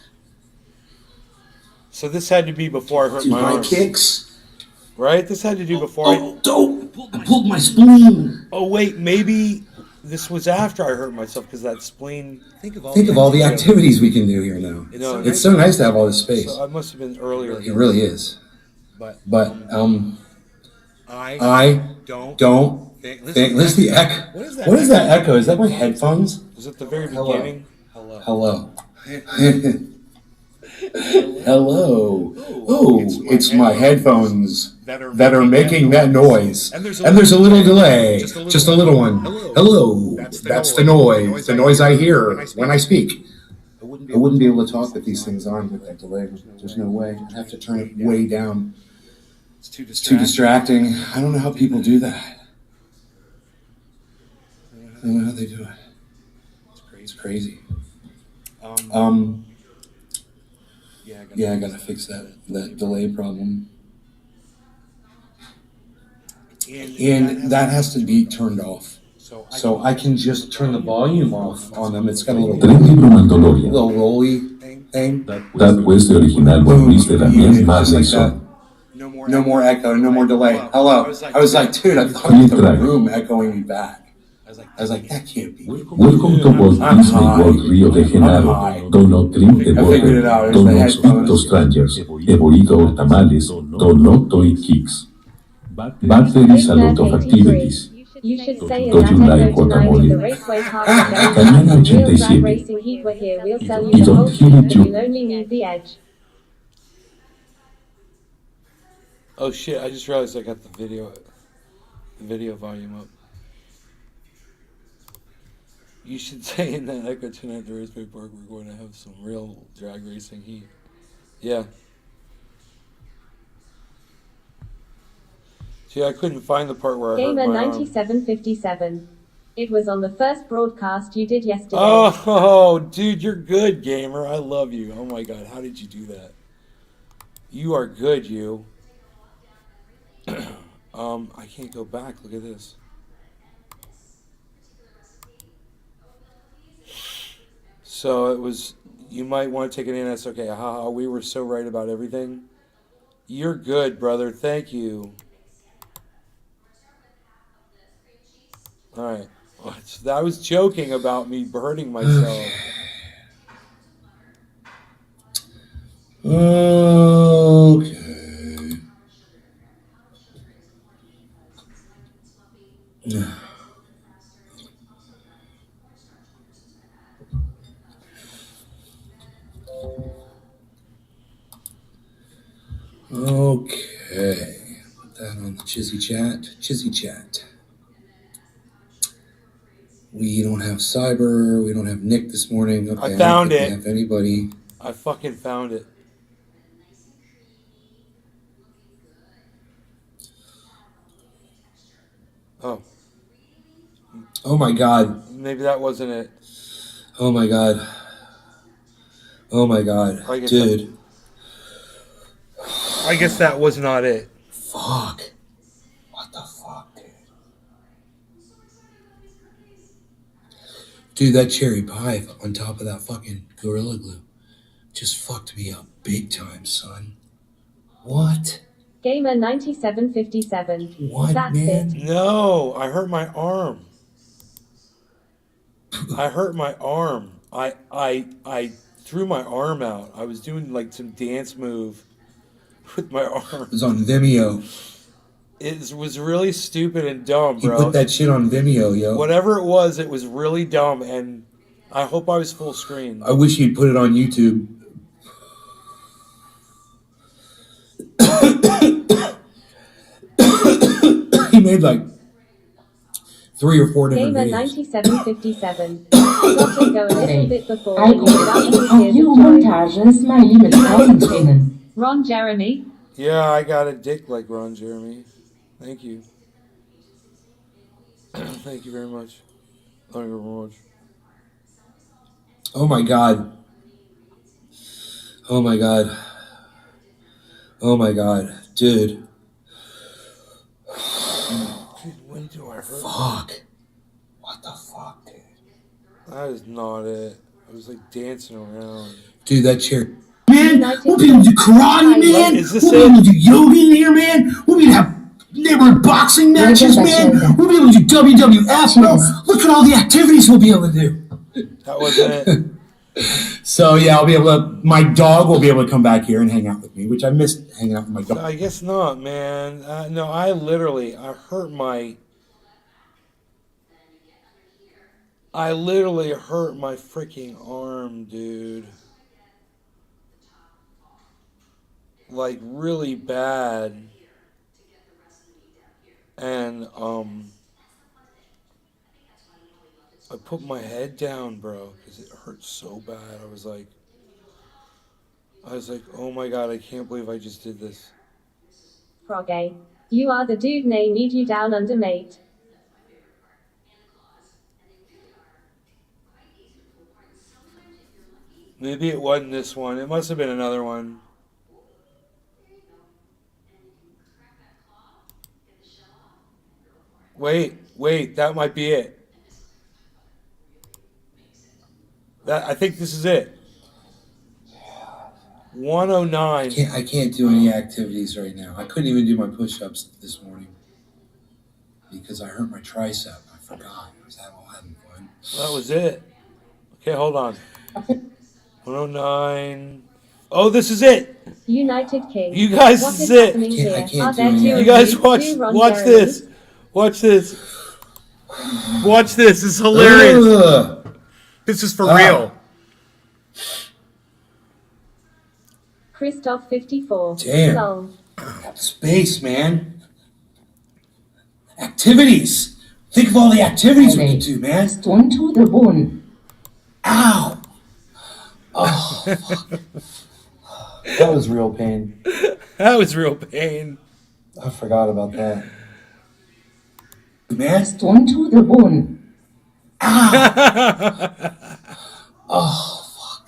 So this had to be before I hurt Do my high arm. kicks. Right? This had to do before I pulled my spleen. Oh, wait. Maybe this was after I hurt myself because that spleen... Think of all the activities we can do here now. You know, It's so nice to have all this space. So I must have been earlier. It really is. But I don't think. Listen to the echo. What is that echo? Is that my headphones? Was it the very Hello. beginning? Hello. Hello. Oh, it's my headphones that are making that noise. And there's a little delay. Just a little one. Hello. That's the noise. The noise I hear when I speak. I wouldn't be able to talk with these things on with that delay. There's no way. I'd have to turn it way down. It's too distracting. I don't know how people do that. I don't know how they do it. It's crazy. Yeah, I gotta fix that delay problem. And that has to be turned off. So I can just turn the volume off on them. It's got a little rolly thing. That questo original volviste también más Like eso. that. No more echo, no more delay. Hello. I was like, dude, I thought it was the room echoing me back. I was like, that can't be. Welcome to Walt Disney World Rio de Janeiro. Do not drink the water. Do not speak to strangers. Avoid all tamales. Do not toy kicks. But there is a lot of activities. You should say in Don't that you like echo tonight guacamole? at the Raceway Park in Cañón Real drag 87. racing heat. We're here. We'll sell Y you the don't whole hear thing, it but you. you'll only need the edge. Oh shit! I just realized I got the video volume up. You should say in that echo tonight at the Raceway Park we're going to have some real drag racing heat. Yeah. See, I couldn't find the part where I hurt Gamer my arm. 9757. It was on the first broadcast you did yesterday. Oh, dude, you're good, gamer. I love you. Oh my god, how did you do that? You are good, you. I can't go back. Look at this. So it was, you might want to take it in. That's okay. Haha, we were so right about everything. You're good, brother. Thank you. All right. I was joking about me hurting myself. Okay. Okay. Put that on the Chizzy chat. Chizzy chat. We don't have Cyber. We don't have Nick this morning. Okay, I found don't think it. we have anybody. I fucking found it. Oh. Oh my god. Maybe that wasn't it. Oh my god. Oh my god. I guess Dude. I guess that was not it. Fuck. What the fuck, dude? Dude, that cherry pie on top of that fucking Gorilla Glue just fucked me up big time, son. What? Gamer 9757. What, That's man? it. No, I hurt my arm. I hurt my arm. I threw my arm out. I was doing like some dance move with my arm. It was on Vimeo. It was really stupid and dumb, He bro. put that shit on Vimeo, yo. Whatever it was really dumb, and I hope I was full screen. I wish he'd put it on YouTube. He made like 3 or 4 different Gamer videos. 9757. Got to go a little bit before when you Alkohol, without auch tears of joy. Jugendmontage, Smiley mit Freudentränen. Ron Jeremy. Yeah, I got a dick like Ron Jeremy. Thank you. Thank you very much. Thank you very much. Oh my god. Oh my god. Oh my god. Dude. When do I hurt? Fuck. What the fuck, dude? That is not it. I was like dancing around. Dude, that chair. Man, we'll be able to do karate, man. Is this We'll be able it? to do yoga in here, man. We'll be able to have neighborhood boxing matches, man. We'll be able to do WWF, bro. Look at all the activities we'll be able to do. That wasn't it. So yeah, I'll be able to. My dog will be able to come back here and hang out with me, which I missed hanging out with my dog. I guess not, man. No, I hurt my. I literally hurt my freaking arm, dude. Like really bad. And I put my head down, bro, because it hurt so bad. I was like, oh my god, I can't believe I just did this. Froggy. You are the dude nay need you down under mate. Maybe it wasn't this one. It must have been another one. Wait, that might be it. I think this is it. 109. I can't do any activities right now. I couldn't even do my push-ups this morning because I hurt my tricep. I forgot. I was having fun. That was it. Okay, hold on. 109. Oh, this is it. United Kingdom. You guys, What this is is it. happening here? I can't Are do there any- two You of guys you, watch two Ron watch Jeremy? this. Watch this. Watch this. It's hilarious. Ugh. This is for real. Christoph 54. Damn. Lol. Space, man. Activities. Think of all the activities we can do, man. Stone to the bone. Ow. Oh, fuck. That was real pain. That was real pain. I forgot about that. Man. Stone to the bone. Oh,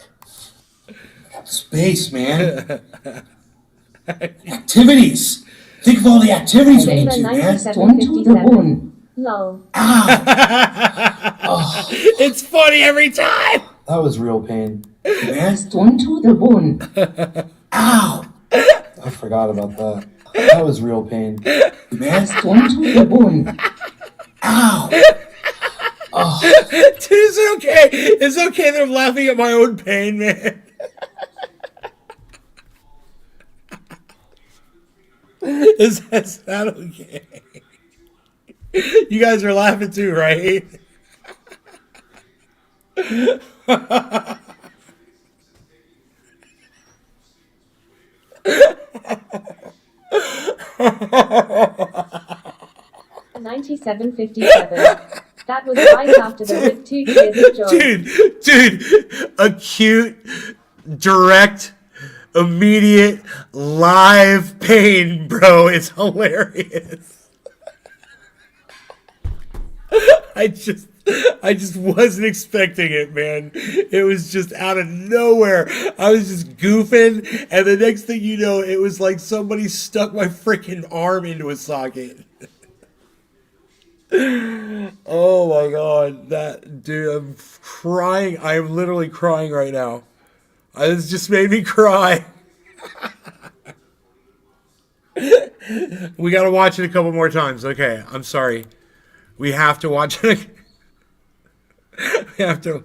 fuck. Space, man. Activities. Think of all the activities we can do, man. Stone to the bone. Lol. Oh, It's funny every time. That was real pain. man. Stone to the bone. Ow. I forgot about that. That was real pain. Man. Stone to the bone. Ow. Oh, Dude, is it okay? It's okay that I'm laughing at my own pain, man. Is that okay? You guys are laughing too, right? 9757. That was right after the with 2 tears of joy. Dude, acute, direct, immediate, live pain, bro. It's hilarious. I just wasn't expecting it, man. It was just out of nowhere. I was just goofing, and the next thing you know, it was like somebody stuck my freaking arm into a socket. Oh my god, that dude, I'm crying. I am literally crying right now. This just made me cry. We gotta watch it a couple more times. Okay, I'm sorry. We have to watch it. We have to.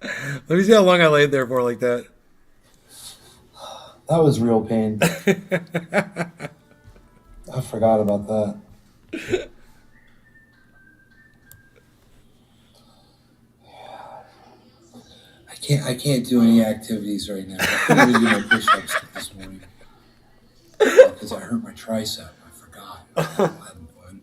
Let me see how long I laid there for like that. That was real pain. I forgot about that. I can't do any activities right now. I couldn't even do my push-ups this morning because I hurt my tricep. I forgot. I was having fun.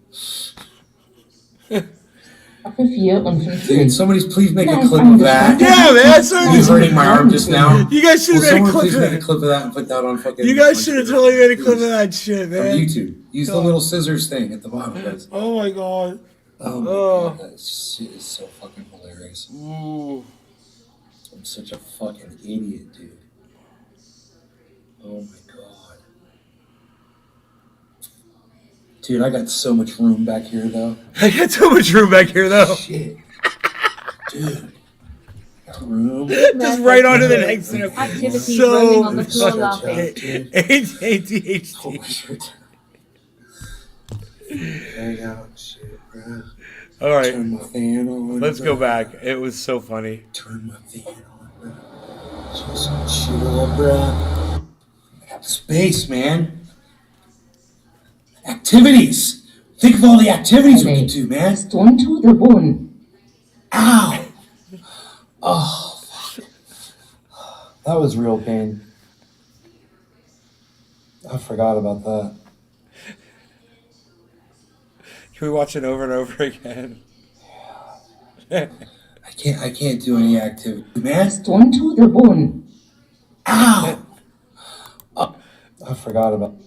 Staffel 4 und 15. Dude, somebody please make a Nein, clip of that. Yeah, man, that's what You hurting my arm just now. You guys should Will have made a someone clip please of make a that. clip of that and put that on fucking... You guys should have totally made a clip of that shit, On man. YouTube. Use the little scissors thing at the bottom, guys. Oh my god. Oh my Oh. god, that shit is so fucking hilarious. Ooh. I'm such a fucking idiot, dude. Oh my god. Dude, I got so much room back here, though. I got so much room back here, though. Shit. Dude. Got room. Just right onto the next step. Activities So rolling on the floor Shut up, laughing. dude. ADHD. Hang out, shit, bro. All right, Turn my fan on. let's go bro. back. It was so funny. Turn my fan on, bro. Just some shit on, bro. Space, man. Activities. Think of all the activities we can do, man. Stone to the bone. Ow. Oh, fuck. That was real pain. I forgot about that. Can we watch it over and over again? I can't do any activity, man. Stone to the bone. Ow. I forgot about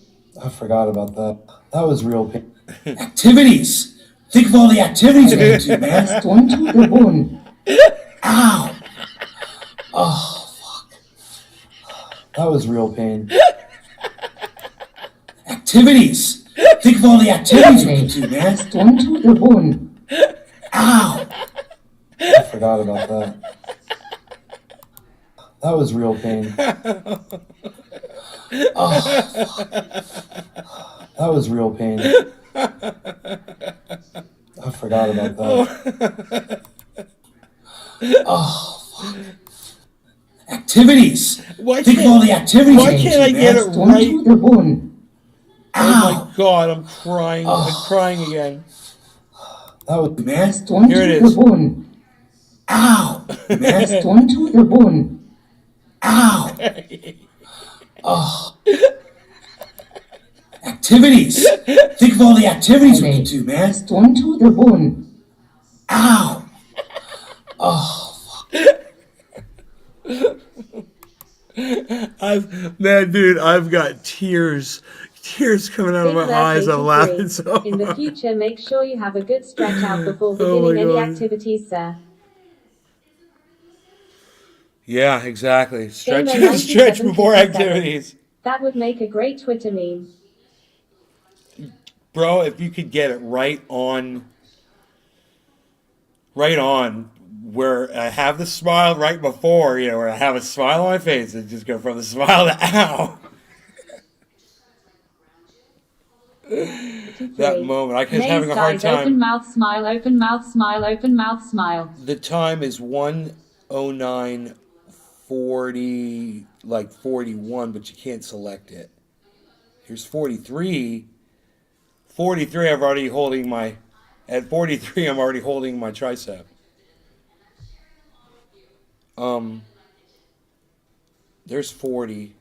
that. That was real pain. Activities. Think of all the activities we can do, man. Stone to the bone. Ow. Oh, fuck. That was real pain. Activities. Think of all the activities we can do, man. Stone to the bone. Ow. I forgot about that. That was real pain. Oh, that was real pain. I forgot about that. Oh, fuck. Activities. Think of all the activities. Why can't I get it Stone right? to the bone. Oh my god, I'm crying. I'm crying again. That was Man. Stone Here it to is. the bone. Ow. Man. Stone to the bone. Ow. Oh. Activities. Think of all the activities we can do, man. Stone to the bone. Ow. Oh. I've got tears coming out of Big my eyes. I'm laughing 83. so In the hard. future, make sure you have a good stretch out before Oh my beginning any God. activities, sir. Yeah, exactly. Stretch, Gamer stretch before 97. activities, That would make a great Twitter meme. bro. If you could get it right on where I have the smile right before, where I have a smile on my face and just go from the smile to ow. That moment, I was having a hard Guys, open time. mouth smile, open mouth smile, open mouth smile. The time is 1:09:40, like 41, but you can't select it. Here's 43. 43, I'm already holding my tricep. There's 40.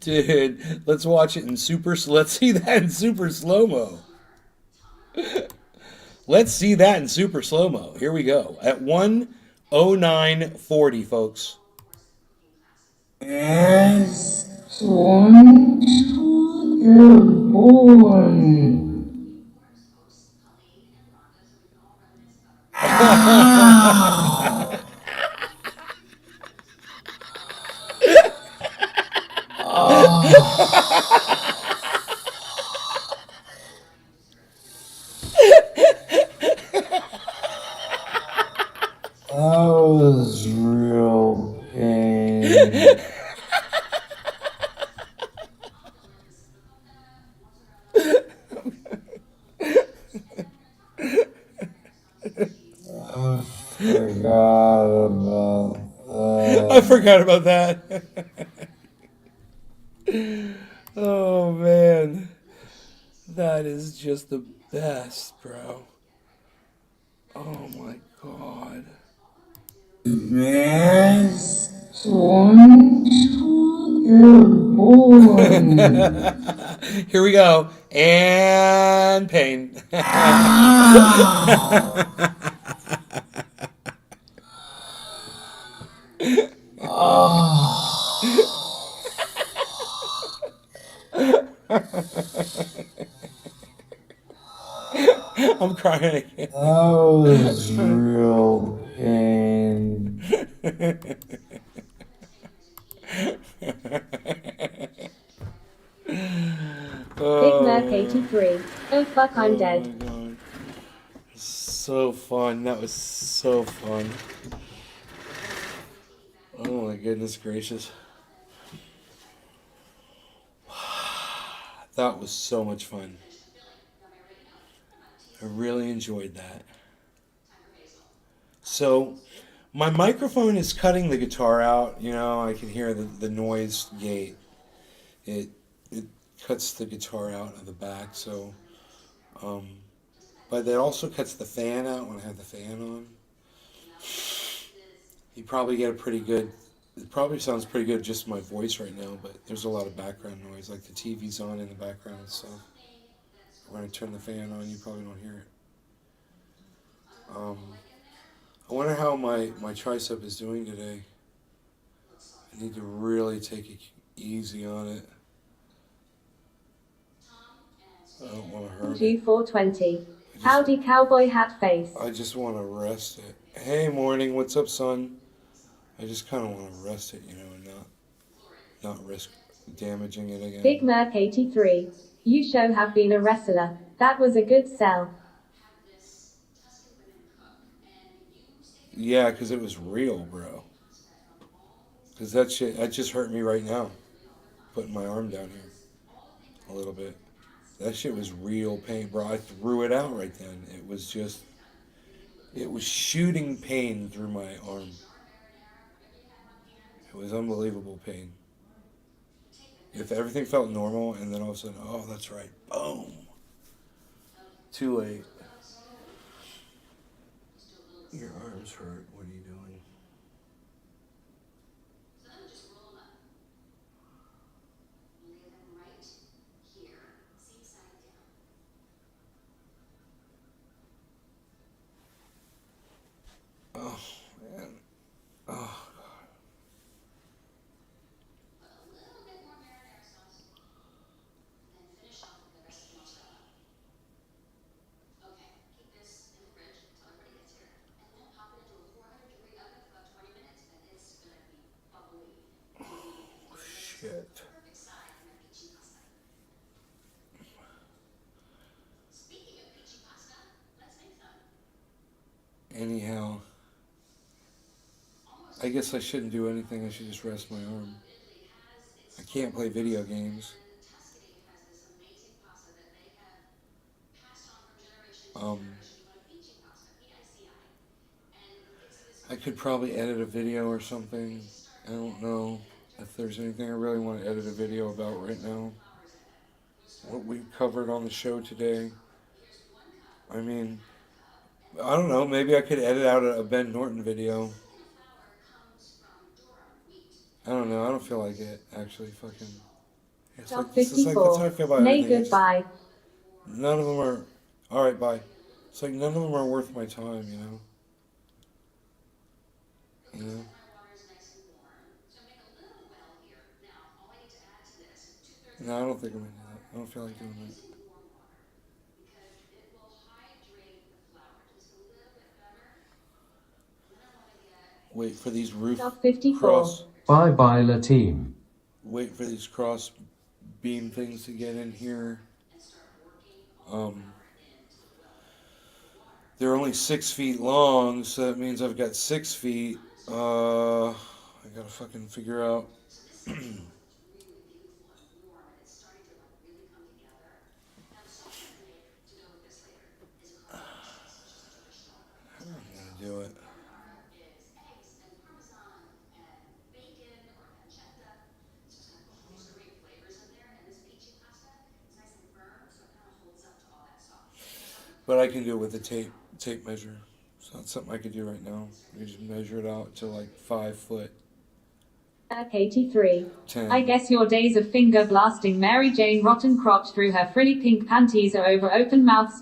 Dude, let's watch it in let's see that in super slow-mo. Let's see that in super slow-mo. Here we go. At 1:09:40, folks. Stone to the bone. That was real pain. I forgot about that. Oh man, that is just the best, bro. Oh my god. Man. Stone to the bone. Here we go. And pain. I'm crying again. That was real pain. Big Merc 83. Oh fuck, I'm dead. Oh my god. So fun. That was so fun. Oh my goodness gracious. That was so much fun. I really enjoyed that. So, my microphone is cutting the guitar out. I can hear the noise gate. It cuts the guitar out of the back. So, but it also cuts the fan out when I have the fan on. You probably get a pretty good. It probably sounds pretty good just my voice right now, but there's a lot of background noise, like the TV's on in the background and stuff. When I turn the fan on, you probably don't hear it. I wonder how my tricep is doing today. I need to really take it easy on it. I don't want to hurt it. G420. Howdy, cowboy hat face. I just want to rest it. Hey, morning. What's up, son? I just kind of want to rest it, you know, and not risk damaging it again. Big Merc 83. You show have been a wrestler. That was a good sell. Yeah, because it was real, bro. Because that just hurt me right now. Putting my arm down here a little bit. That shit was real pain, bro. I threw it out right then. It was shooting pain through my arm. It was unbelievable pain. If everything felt normal and then all of a sudden, oh, that's right, boom. Too late. Your arms hurt. What are you doing? Oh, man. Oh, God. Shit. Anyhow, I guess I shouldn't do anything. I should just rest my arm. I can't play video games. I could probably edit a video or something. I don't know if there's anything I really want to edit a video about right now. What we covered on the show today. I mean, I don't know. Maybe I could edit out a Ben Norton video. I don't know. I don't feel like it, actually. Fucking. It's like, this is like, that's how I feel about Nay, everything. goodbye. None of them are. Alright, bye. It's like none of them are worth my time, you know? You know? No, I don't think I'm gonna do that. I don't feel like doing that. Wait for these roof 54. cross. Bye bye la team. Wait for these cross beam things to get in here. They're only 6 feet long, so that means I've got 6 feet. I gotta fucking figure out. I'm gonna do it. But I can do it with a tape measure. So that's something I could do right now. I just measure it out to like 5 foot. 83. 10. I guess your days of finger blasting Mary Jane rotten crotch through her frilly pink panties are over. Open mouth.